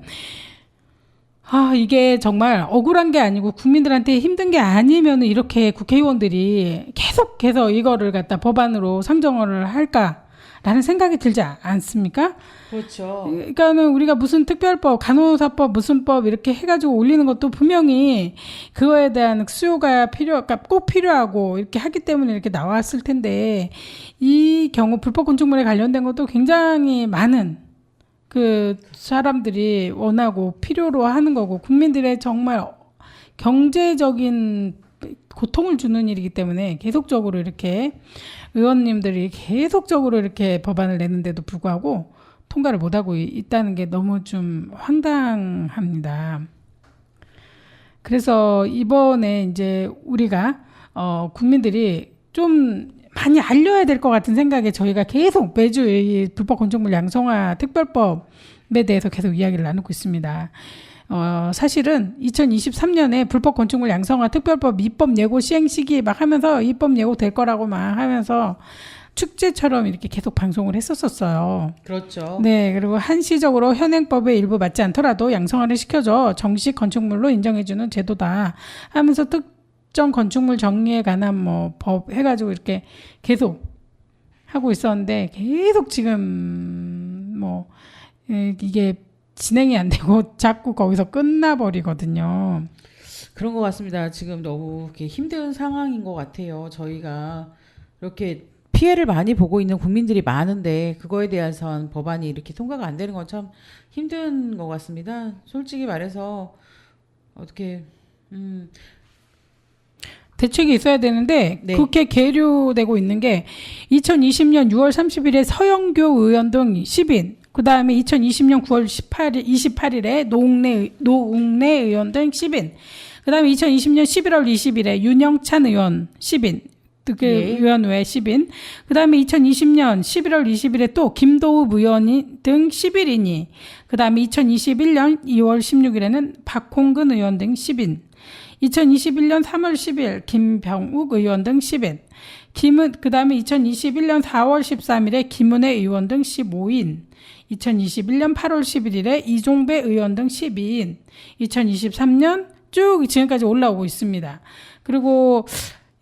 이게 정말 억울한 게 아니고 국민들한테 힘든 게 아니면 이렇게 국회의원들이 계속해서 이거를 갖다 법안으로 상정을 할까라는 생각이 들지 않습니까? 그렇죠. 그러니까는 우리가 무슨 특별법, 간호사법, 무슨 법 이렇게 해가지고 올리는 것도 분명히 그거에 대한 수요가 그러니까 꼭 필요하고 이렇게 하기 때문에 이렇게 나왔을 텐데 이 경우 불법 건축물에 관련된 것도 굉장히 많은 그 사람들이 원하고 필요로 하는 거고 국민들의 정말 경제적인 고통을 주는 일이기 때문에 계속적으로 이렇게 의원님들이 계속적으로 이렇게 법안을 내는데도 불구하고 통과를 못하고 있다는 게 너무 좀 황당합니다. 그래서 이번에 이제 우리가 국민들이 좀 많이 알려야 될 것 같은 생각에 저희가 계속 매주 이 불법 건축물 양성화 특별법에 대해서 계속 이야기를 나누고 있습니다. 사실은 2023년에 불법 건축물 양성화 특별법 입법 예고 시행 시기 막 하면서 입법 예고 될 거라고 막 하면서 축제처럼 이렇게 계속 방송을 했었어요. 그렇죠. 네, 그리고 한시적으로 현행법에 일부 맞지 않더라도 양성화를 시켜줘 정식 건축물로 인정해주는 제도다 하면서 특정 건축물 정리에 관한 뭐 법 해가지고 이렇게 계속 하고 있었는데 계속 지금 뭐 이게 진행이 안 되고 자꾸 거기서 끝나버리거든요. 그런 것 같습니다. 지금 너무 이렇게 힘든 상황인 것 같아요. 저희가 이렇게 피해를 많이 보고 있는 국민들이 많은데 그거에 대해선 법안이 이렇게 통과가 안 되는 건 참 힘든 것 같습니다. 솔직히 말해서 어떻게 대책이 있어야 되는데 네. 그렇게 계류되고 있는 게 2020년 6월 30일에 서영교 의원 등 10인, 그 다음에 2020년 9월 28일에 노웅래 의원 등 10인, 그 다음에 2020년 11월 20일에 윤영찬 의원 10인, 예. 의원외 10인, 그 다음에 2020년 11월 20일에 또 김도읍 의원 등 11인이, 그 다음에 2021년 2월 16일에는 박홍근 의원 등 10인, 2021년 3월 10일 김병욱 의원 등 10인, 그 다음에 2021년 4월 13일에 김은혜 의원 등 15인, 2021년 8월 11일에 이종배 의원 등 12인, 2023년 쭉 지금까지 올라오고 있습니다. 그리고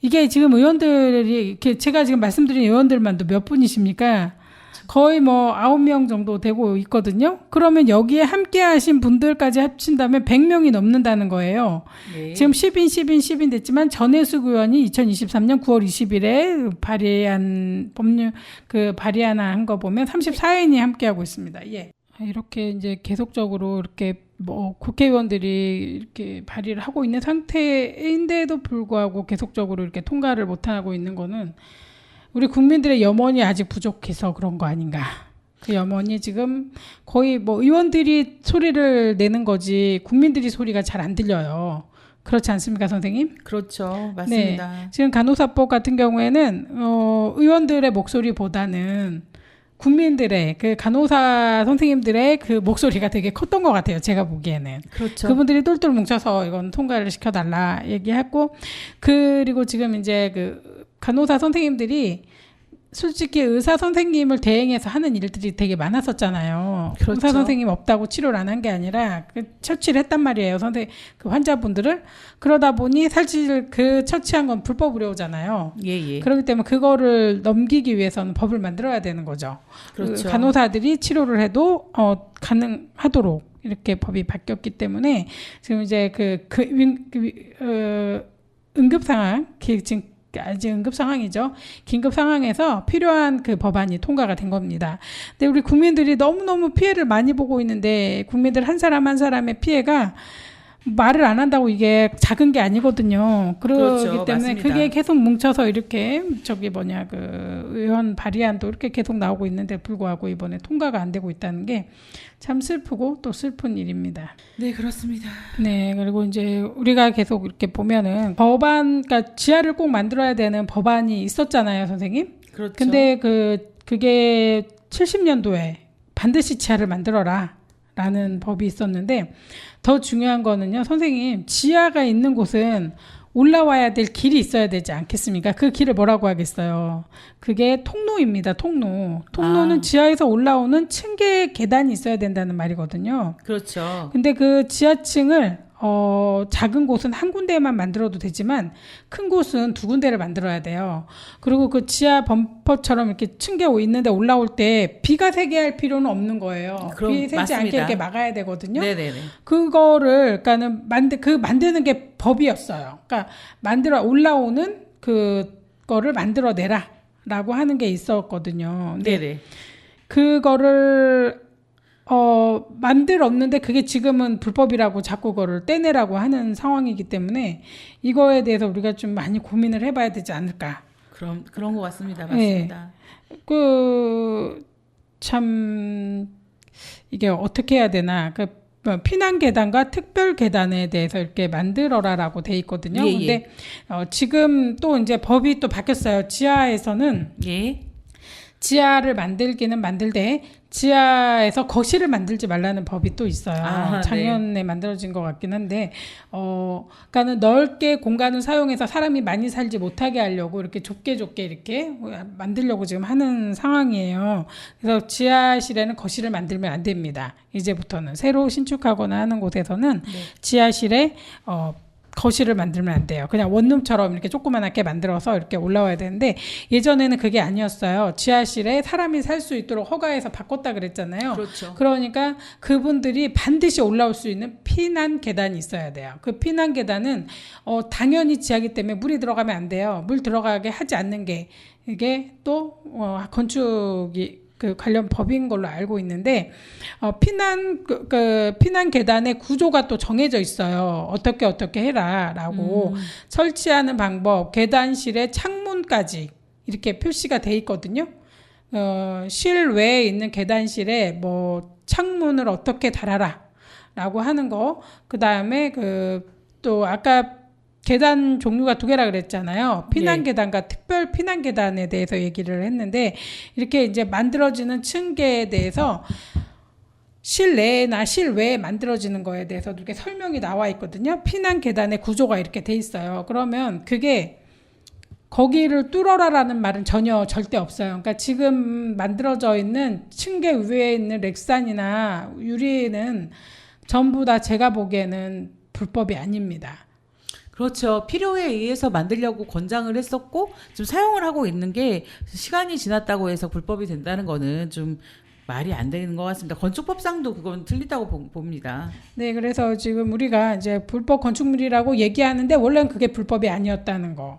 이게 지금 의원들이 이렇게 제가 지금 말씀드린 의원들만도 몇 분이십니까? 거의 뭐 9명 정도 되고 있거든요. 그러면 여기에 함께 하신 분들까지 합친다면 100명이 넘는다는 거예요. 네. 지금 10인 됐지만 전해숙 의원이 2023년 9월 20일에 발의한 법률 발의한 거 보면 34인이 함께 하고 있습니다. 예. 이렇게 이제 계속적으로 이렇게 뭐 국회의원들이 이렇게 발의를 하고 있는 상태인데도 불구하고 계속적으로 이렇게 통과를 못 하고 있는 거는 우리 국민들의 염원이 아직 부족해서 그런 거 아닌가. 그 염원이 지금 거의 뭐 의원들이 소리를 내는 거지 국민들이 소리가 잘 안 들려요. 그렇지 않습니까, 선생님? 그렇죠. 맞습니다. 네. 지금 간호사법 같은 경우에는 의원들의 목소리보다는 국민들의 그 간호사 선생님들의 그 목소리가 되게 컸던 것 같아요. 제가 보기에는. 그렇죠. 그분들이 똘똘 뭉쳐서 이건 통과를 시켜달라 얘기했고, 그리고 지금 이제 그 간호사 선생님들이 솔직히 의사 선생님을 대행해서 하는 일들이 되게 많았었잖아요. 그렇죠. 의사 선생님 없다고 치료를 안 한 게 아니라 처치를 했단 말이에요. 그 환자분들을. 그러다 보니 사실 그 처치한 건 불법 의료잖아요. 예. 그렇기 때문에 그거를 넘기기 위해서는 법을 만들어야 되는 거죠. 그렇죠. 그 간호사들이 치료를 해도 가능하도록 이렇게 법이 바뀌었기 때문에 지금 이제 응급 상황, 지금 아직 응급 상황이죠. 긴급 상황에서 필요한 그 법안이 통과가 된 겁니다. 근데 우리 국민들이 너무너무 피해를 많이 보고 있는데 국민들 한 사람 한 사람의 피해가 말을 안 한다고 이게 작은 게 아니거든요. 그렇기 그렇죠. 때문에 맞습니다. 그게 계속 뭉쳐서 이렇게 그 의원 발의안도 이렇게 계속 나오고 있는데 불구하고 이번에 통과가 안 되고 있다는 게 참 슬프고 또 슬픈 일입니다. 네, 그렇습니다. 네, 그리고 이제 우리가 계속 이렇게 보면은 그러니까 지하를 꼭 만들어야 되는 법안이 있었잖아요, 선생님. 그렇죠. 근데 그게 70년도에 반드시 지하를 만들어라 라는 법이 있었는데 더 중요한 거는요, 선생님, 지하가 있는 곳은 올라와야 될 길이 있어야 되지 않겠습니까? 그 길을 뭐라고 하겠어요? 그게 통로입니다. 통로는 지하에서 올라오는 층계 계단이 있어야 된다는 말이거든요. 그렇죠. 근데 그 지하층을 작은 곳은 한 군데만 만들어도 되지만 큰 곳은 두 군데를 만들어야 돼요. 그리고 그 지하 범퍼처럼 이렇게 층계 있는데 올라올 때 비가 새게 할 필요는 없는 거예요. 그럼 비 새지 맞습니다. 않게 이렇게 막아야 되거든요. 네네네. 그거를 그러니까는 만드는 게 법이었어요. 그러니까 올라오는 그거를 만들어내라라고 하는 게 있었거든요. 근데 네네. 그거를 만들었는데 그게 지금은 불법이라고 자꾸 그거를 떼내라고 하는 상황이기 때문에 이거에 대해서 우리가 좀 많이 고민을 해봐야 되지 않을까. 그런 것 같습니다. 맞습니다. 참 이게 어떻게 해야 되나. 피난 계단과 특별 계단에 대해서 이렇게 만들어라라고 돼 있거든요. 예. 근데 지금 또 이제 법이 또 바뀌었어요. 지하에서는 예. 지하를 만들기는 만들되 지하에서 거실을 만들지 말라는 법이 또 있어요. 아, 작년에 만들어진 것 같긴 한데, 그러니까는 넓게 공간을 사용해서 사람이 많이 살지 못하게 하려고 이렇게 좁게 이렇게 만들려고 지금 하는 상황이에요. 그래서 지하실에는 거실을 만들면 안 됩니다. 이제부터는 새로 신축하거나 하는 곳에서는 지하실에 거실을 만들면 안 돼요. 그냥 원룸처럼 이렇게 조그만하게 만들어서 이렇게 올라와야 되는데 예전에는 그게 아니었어요. 지하실에 사람이 살 수 있도록 허가해서 바꿨다 그랬잖아요. 그렇죠. 그러니까 그분들이 반드시 올라올 수 있는 피난 계단이 있어야 돼요. 그 피난 계단은 당연히 지하기 때문에 물이 들어가면 안 돼요. 물 들어가게 하지 않는 게 이게 또 건축이 그 관련 법인 걸로 알고 있는데 피난 계단의 구조가 또 정해져 있어요. 어떻게 해라라고 설치하는 방법, 계단실의 창문까지 이렇게 표시가 돼 있거든요. 실외에 있는 계단실에 뭐 창문을 어떻게 달아라라고 하는 거, 그 다음에 또 아까 계단 종류가 2개라 그랬잖아요. 피난 계단과 특별 피난 계단에 대해서 얘기를 했는데 이렇게 이제 만들어지는 층계에 대해서 실내나 실외에 만들어지는 거에 대해서도 이렇게 설명이 나와 있거든요. 피난 계단의 구조가 이렇게 돼 있어요. 그러면 그게 거기를 뚫어라라는 말은 절대 없어요. 그러니까 지금 만들어져 있는 층계 위에 있는 렉산이나 유리는 전부 다 제가 보기에는 불법이 아닙니다. 그렇죠. 필요에 의해서 만들려고 권장을 했었고 좀 사용을 하고 있는 게 시간이 지났다고 해서 불법이 된다는 거는 좀 말이 안 되는 것 같습니다. 건축법상도 그건 틀리다고 봅니다. 네, 그래서 지금 우리가 이제 불법 건축물이라고 얘기하는데 원래는 그게 불법이 아니었다는 거.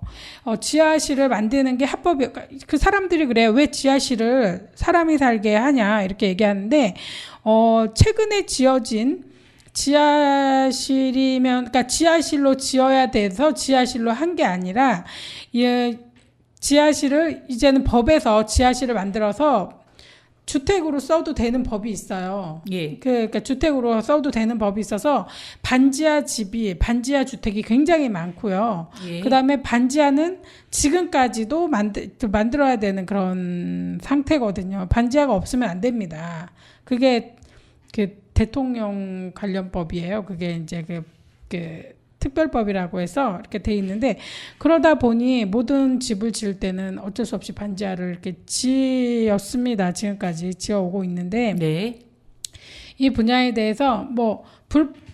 지하실을 만드는 게 합법이, 그 사람들이 그래요. 왜 지하실을 사람이 살게 하냐 이렇게 얘기하는데 최근에 지어진 지하실이면, 그러니까 지하실로 지어야 돼서 지하실로 한 게 아니라, 지하실을 이제는 법에서 지하실을 만들어서 주택으로 써도 되는 법이 있어요. 예. 그러니까 주택으로 써도 되는 법이 있어서 반지하 주택이 굉장히 많고요. 예. 그 다음에 반지하는 지금까지도 만들어야 되는 그런 상태거든요. 반지하가 없으면 안 됩니다. 그게 대통령 관련법이에요. 그게 이제 특별법이라고 해서 이렇게 돼 있는데, 그러다 보니 모든 집을 지을 때는 어쩔 수 없이 반지하를 이렇게 지었습니다. 지금까지 지어오고 있는데, 네. 이 분야에 대해서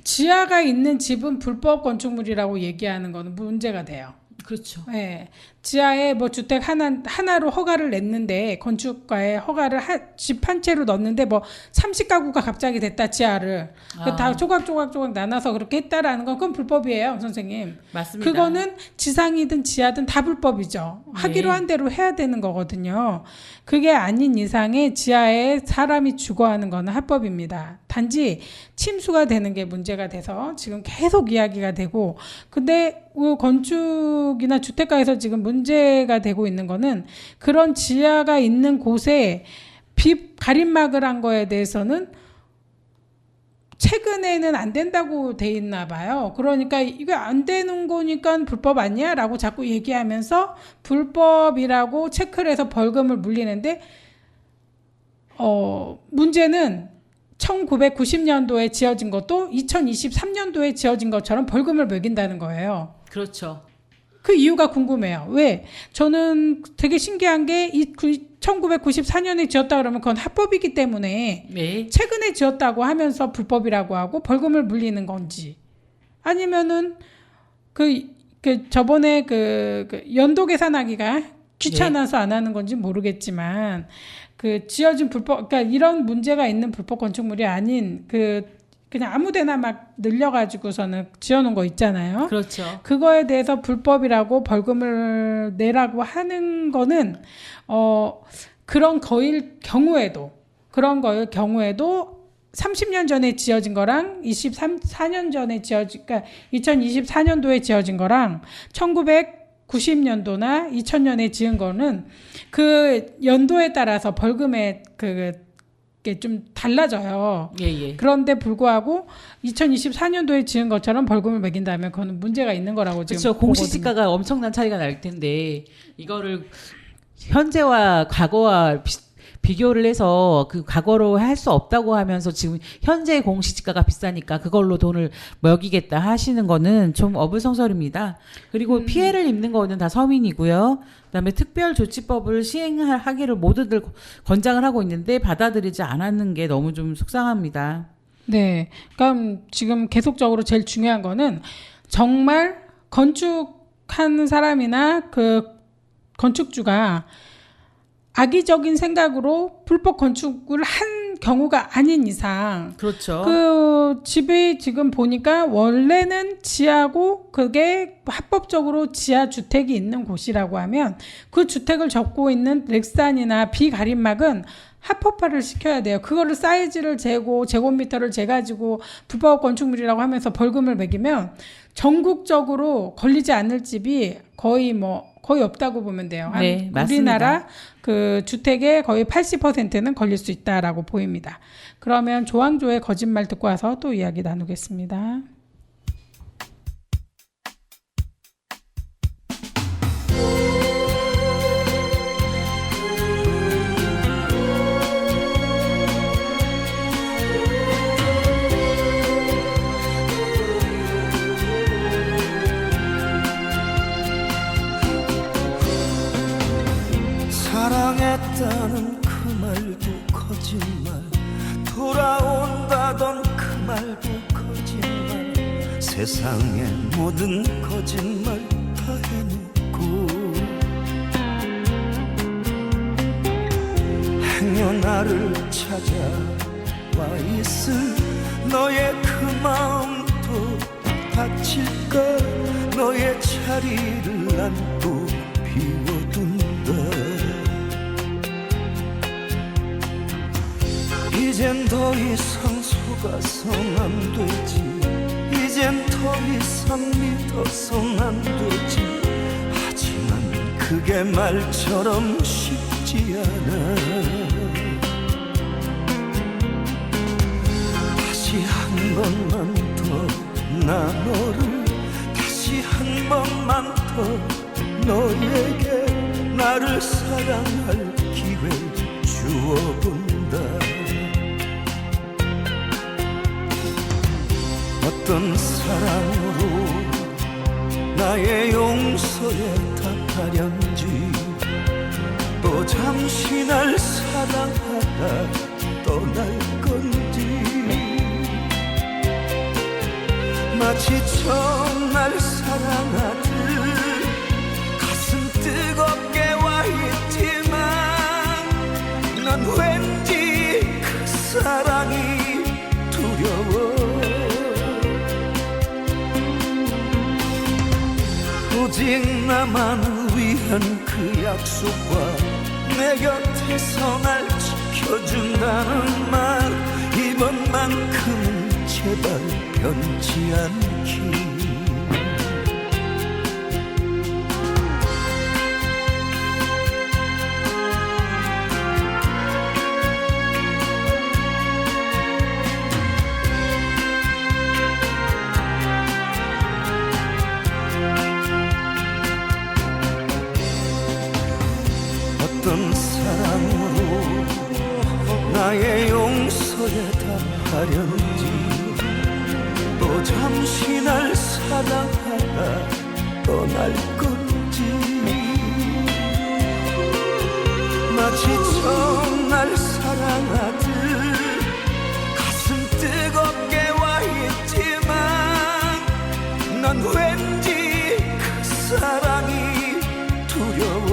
지하가 있는 집은 불법 건축물이라고 얘기하는 거는 문제가 돼요. 그렇죠. 네. 지하에 주택 하나로 허가를 냈는데, 건축가에 허가를 집 한 채로 넣었는데 30가구가 갑자기 됐다, 지하를. 다 조각 나눠서 그렇게 했다라는 건 그건 불법이에요, 선생님. 맞습니다. 그거는 지상이든 지하든 다 불법이죠. 하기로 한 대로 해야 되는 거거든요. 그게 아닌 이상에 지하에 사람이 주거하는 거는 합법입니다. 단지 침수가 되는 게 문제가 돼서 지금 계속 이야기가 되고, 근데 건축이나 주택가에서 지금 문제가 되고 있는 거는 그런 지하가 있는 곳에 빛 가림막을 한 거에 대해서는 최근에는 안 된다고 돼 있나 봐요. 그러니까 이거 안 되는 거니까 불법 아니야? 라고 자꾸 얘기하면서 불법이라고 체크를 해서 벌금을 물리는데, 문제는 1990년도에 지어진 것도 2023년도에 지어진 것처럼 벌금을 매긴다는 거예요. 그렇죠. 그 이유가 궁금해요. 왜? 저는 되게 신기한 게 1994년에 지었다 그러면 그건 합법이기 때문에 네. 최근에 지었다고 하면서 불법이라고 하고 벌금을 물리는 건지, 아니면은 저번에 연도 계산하기가 귀찮아서 안 하는 건지 모르겠지만, 지어진 그러니까 이런 문제가 있는 불법 건축물이 아닌 그냥 아무데나 막 늘려가지고서는 지어놓은 거 있잖아요. 그렇죠. 그거에 대해서 불법이라고 벌금을 내라고 하는 거는 그런 거일 경우에도 30년 전에 지어진 거랑 24년 전에 그러니까 2024년도에 지어진 거랑 1990년도나 2000년에 지은 거는 그 연도에 따라서 벌금의 게 좀 달라져요. 예. 그런데 불구하고 2024년도에 지은 것처럼 벌금을 매긴다면 그거는 문제가 있는 거라고 지금 그렇죠. 공시지가가 엄청난 차이가 날 텐데 이거를 현재와 과거와 비교를 해서 그 과거로 할 수 없다고 하면서 지금 현재 공시지가가 비싸니까 그걸로 돈을 먹이겠다 하시는 거는 좀 어불성설입니다. 그리고 피해를 입는 거는 다 서민이고요. 그다음에 특별조치법을 시행하기를 모두들 권장을 하고 있는데 받아들이지 않았는 게 너무 좀 속상합니다. 네. 그러니까 지금 계속적으로 제일 중요한 거는 정말 건축하는 사람이나 그 건축주가 악의적인 생각으로 불법 건축을 한 경우가 아닌 이상 그렇죠. 그 집이 지금 보니까 원래는 지하고 그게 합법적으로 지하 주택이 있는 곳이라고 하면 그 주택을 접고 있는 렉산이나 비가림막은 합법화를 시켜야 돼요. 그거를 사이즈를 재고 제곱미터를 재가지고 불법 건축물이라고 하면서 벌금을 매기면 전국적으로 걸리지 않을 집이 거의 없다고 보면 돼요. 네, 맞습니다. 우리나라 그 주택의 거의 80%는 걸릴 수 있다라고 보입니다. 그러면 조항조의 거짓말 듣고 와서 또 이야기 나누겠습니다. 사랑했다는 그 말도 거짓말, 돌아온다던 그 말도 거짓말, 세상의 모든 거짓말 다 해놓고 행여 나를 찾아와 있을 너의 그 마음도 다칠까. 너의 자리를 안고 비워둔다. 이젠 더 이상 속아선 안 되지. 이젠 더 이상 믿어선 안 되지. 하지만 그게 말처럼 쉽지 않아. 다시 한 번만 더 나 너를, 다시 한 번만 더 너에게 나를 사랑할 기회 주어본다. 어떤 사랑으로 나의 용서에 답하련지, 또 잠시 날 사랑하다 떠날 건지. 마치 처음 날 사랑하듯 가슴 뜨겁게 와 있지만 난 왠지 그 사랑이 두려워. 오직 나만을 위한 그 약속과 내 곁에서 날 지켜준다는 말, 이번만큼은 제발 변치 않기. 어떤 사랑으로 나의 용서에 답하련지, 또 잠시 날 사랑하다 떠날 건지. 마치 처음 날 사랑하듯 가슴 뜨겁게 와 있지만 난 왠지 그 사랑이 두려워.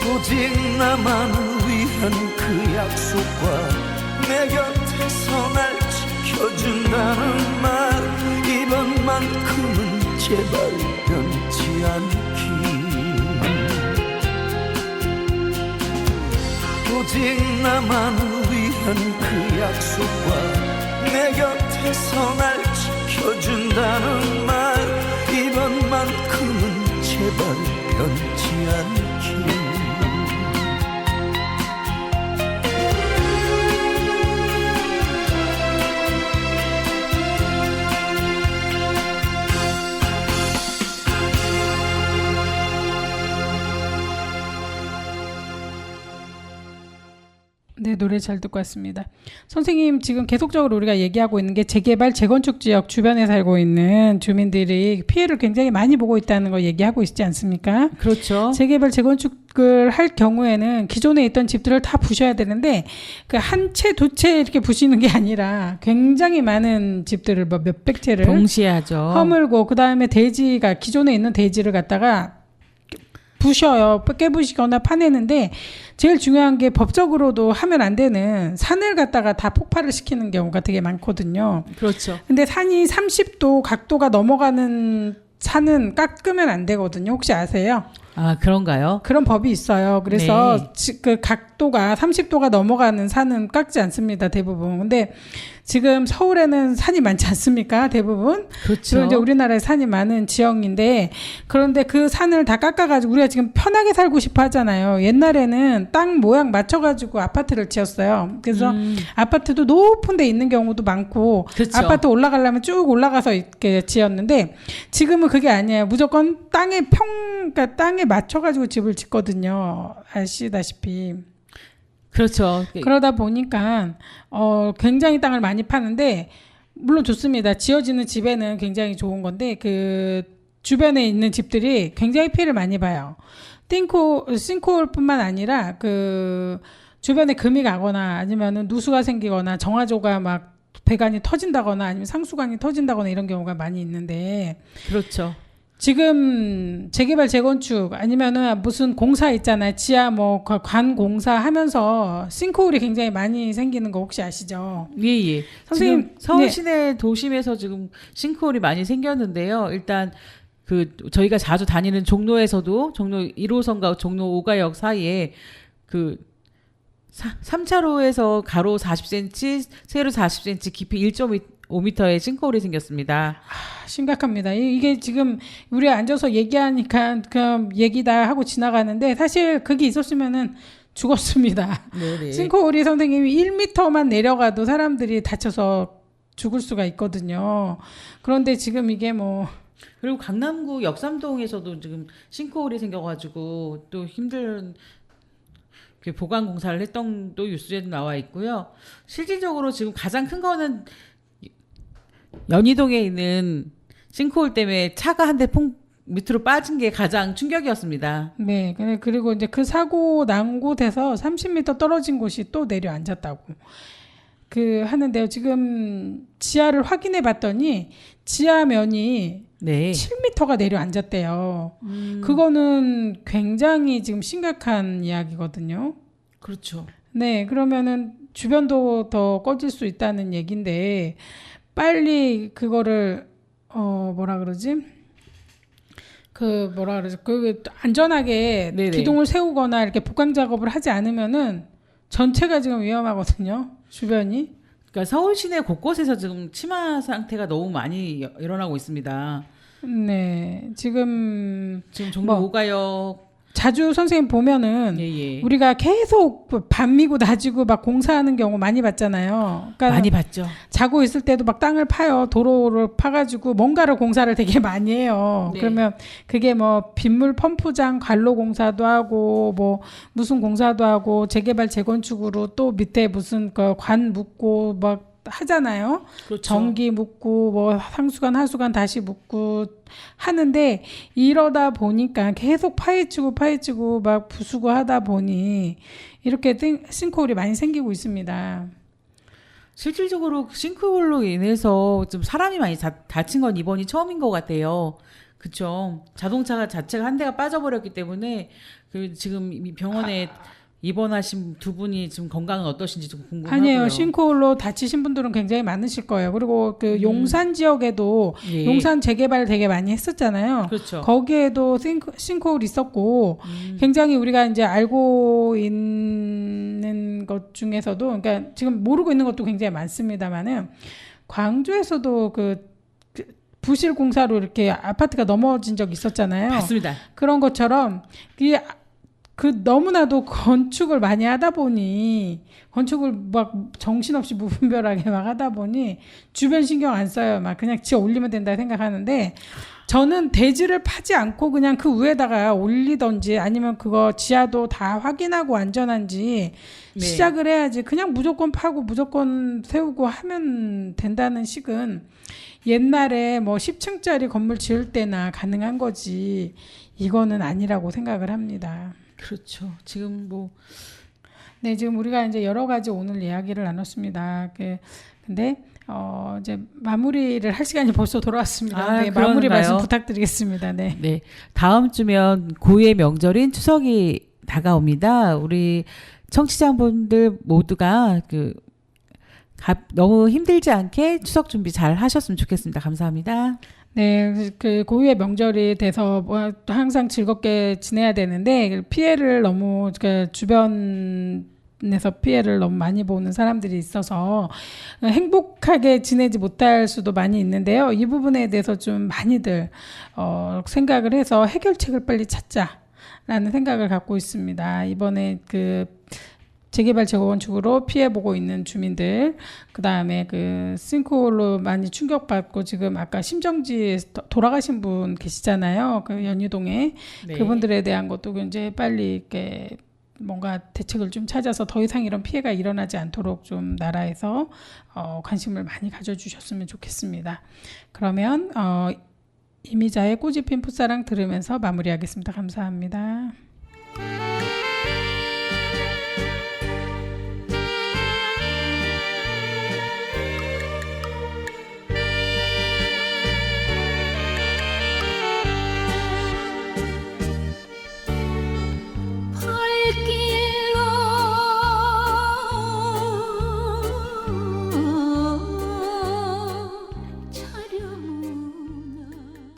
오직 나만을 위한 그 약속과 내 곁에서 날 지켜준다는 말, 이번만큼은 제발 변치 않기. 오직 나만을 위한 그 약속과 내 곁에서 날 지켜준다는 말, 이번만큼은 제발 변치 않기. 네, 노래 잘 듣고 왔습니다. 선생님, 지금 계속적으로 우리가 얘기하고 있는 게 재개발, 재건축 지역 주변에 살고 있는 주민들이 피해를 굉장히 많이 보고 있다는 거 얘기하고 있지 않습니까? 그렇죠. 재개발, 재건축을 할 경우에는 기존에 있던 집들을 다 부셔야 되는데 그 한 채, 두 채 이렇게 부시는 게 아니라 굉장히 많은 집들을 뭐 몇백 채를 동시에 하죠. 허물고 그다음에 대지가 기존에 있는 대지를 갖다가 부셔요. 깨부시거나 파내는데 제일 중요한 게 법적으로도 하면 안 되는 산을 갖다가 다 폭발을 시키는 경우가 되게 많거든요. 그렇죠. 근데 산이 30도 각도가 넘어가는 산은 깎으면 안 되거든요. 혹시 아세요? 아, 그런가요? 그런 법이 있어요. 그래서 네. 그 각도가 30도가 넘어가는 산은 깎지 않습니다. 대부분. 근데 지금 서울에는 산이 많지 않습니까? 대부분. 그렇죠. 그리고 이제 우리나라에 산이 많은 지역인데 그런데 그 산을 다 깎아가지고 우리가 지금 편하게 살고 싶어 하잖아요. 옛날에는 땅 모양 맞춰가지고 아파트를 지었어요. 그래서 아파트도 높은 데 있는 경우도 많고 그렇죠. 아파트 올라가려면 쭉 올라가서 이렇게 지었는데 지금은 그게 아니에요. 무조건 그러니까 땅에 맞춰가지고 집을 짓거든요. 아시다시피. 그렇죠. 그러다 보니까 굉장히 땅을 많이 파는데 물론 좋습니다. 지어지는 집에는 굉장히 좋은 건데 그 주변에 있는 집들이 굉장히 피해를 많이 봐요. 싱크홀뿐만 아니라 그 주변에 금이 가거나 아니면은 누수가 생기거나 정화조가 막 배관이 터진다거나 아니면 상수관이 터진다거나 이런 경우가 많이 있는데 그렇죠. 지금 재개발 재건축 아니면은 무슨 공사 있잖아요. 지하 뭐 관 공사 하면서 싱크홀이 굉장히 많이 생기는 거 혹시 아시죠? 예. 선생님, 지금 서울 시내 도심에서 지금 싱크홀이 많이 생겼는데요. 일단 그 저희가 자주 다니는 종로에서도 종로 1호선과 종로 5가역 사이에 그 3차로에서 가로 40cm, 세로 40cm, 깊이 1.5m의 싱크홀이 생겼습니다. 심각합니다. 이게 지금 우리 앉아서 얘기하니까 그 얘기다 하고 지나가는데 사실 그게 있었으면은 죽었습니다. 네네. 싱크홀이 선생님이 1m만 내려가도 사람들이 다쳐서 죽을 수가 있거든요. 그런데 지금 이게 뭐 그리고 강남구 역삼동에서도 지금 싱크홀이 생겨가지고 또 힘든 그 보강 공사를 했던 또 뉴스에도 나와 있고요. 실질적으로 지금 가장 큰 거는 연희동에 있는 싱크홀 때문에 차가 한 대 밑으로 빠진 게 가장 충격이었습니다. 네, 그리고 이제 그 사고 난 곳에서 30m 떨어진 곳이 또 내려앉았다고 하는데요. 지금 지하를 확인해 봤더니 지하면이 네. 7m가 내려앉았대요. 그거는 굉장히 지금 심각한 이야기거든요. 그렇죠. 네, 그러면은 주변도 더 꺼질 수 있다는 얘긴데 빨리 그거를 안전하게 네네. 기둥을 세우거나 이렇게 복강 작업을 하지 않으면은 전체가 지금 위험하거든요. 주변이. 그러니까 서울 시내 곳곳에서 지금 침하 상태가 너무 많이 일어나고 있습니다. 네, 지금 종로 5가역 자주 선생님 보면은 예. 우리가 계속 밤이고 낮이고 막 공사하는 경우 많이 봤잖아요. 그러니까 많이 봤죠. 자고 있을 때도 막 땅을 파요. 도로를 파가지고 뭔가를 공사를 되게 많이 해요. 네. 그러면 그게 뭐 빗물 펌프장 관로 공사도 하고 뭐 무슨 공사도 하고 재개발 재건축으로 또 밑에 무슨 그 관 묻고 막 하잖아요. 그렇죠. 전기 묻고 뭐 상수관 하수관 다시 묻고 하는데 이러다 보니까 계속 파헤치고 막 부수고 하다 보니 이렇게 싱크홀이 많이 생기고 있습니다. 실질적으로 싱크홀로 인해서 좀 사람이 많이 다친 건 이번이 처음인 것 같아요. 그렇죠. 자동차가 자체가 한 대가 빠져버렸기 때문에 그 지금 이 병원에 입원하신 두 분이 지금 건강은 어떠신지 좀 궁금하고요. 아니에요. 싱크홀로 다치신 분들은 굉장히 많으실 거예요. 그리고 그 용산 지역에도 예. 용산 재개발 되게 많이 했었잖아요. 그렇죠. 거기에도 싱크홀 있었고 굉장히 우리가 이제 알고 있는 것 중에서도 그러니까 지금 모르고 있는 것도 굉장히 많습니다만은 광주에서도 그 부실 공사로 이렇게 아파트가 넘어진 적 있었잖아요. 맞습니다. 그런 것처럼 너무나도 건축을 많이 하다 보니 건축을 막 정신없이 무분별하게 막 하다 보니 주변 신경 안 써요. 막 그냥 지어 올리면 된다 생각하는데 저는 대지를 파지 않고 그냥 그 위에다가 올리던지 아니면 그거 지하도 다 확인하고 안전한지 네. 시작을 해야지 그냥 무조건 파고 무조건 세우고 하면 된다는 식은 옛날에 뭐 10층짜리 건물 지을 때나 가능한 거지 이거는 아니라고 생각을 합니다. 그렇죠. 지금 뭐 네, 지금 우리가 이제 여러 가지 오늘 이야기를 나눴습니다. 근데 이제 마무리를 할 시간이 벌써 돌아왔습니다. 아, 네, 마무리 그런가요? 말씀 부탁드리겠습니다. 네. 네. 다음 주면 고유의 명절인 추석이 다가옵니다. 우리 청취자분들 모두가 너무 힘들지 않게 추석 준비 잘 하셨으면 좋겠습니다. 감사합니다. 네, 그 고유의 명절이 돼서 뭐 항상 즐겁게 지내야 되는데 피해를 너무 주변에서 피해를 너무 많이 보는 사람들이 있어서 행복하게 지내지 못할 수도 많이 있는데요. 이 부분에 대해서 좀 많이들 생각을 해서 해결책을 빨리 찾자라는 생각을 갖고 있습니다. 이번에 재개발 재건축으로 피해보고 있는 주민들, 그 다음에 싱크홀로 많이 충격받고 지금 아까 심정지에 돌아가신 분 계시잖아요. 연희동에. 네. 그분들에 대한 것도 이제 빨리 이렇게 뭔가 대책을 좀 찾아서 더 이상 이런 피해가 일어나지 않도록 좀 나라에서 관심을 많이 가져주셨으면 좋겠습니다. 그러면 이미자의 꽃이 핀 풋사랑 들으면서 마무리하겠습니다. 감사합니다.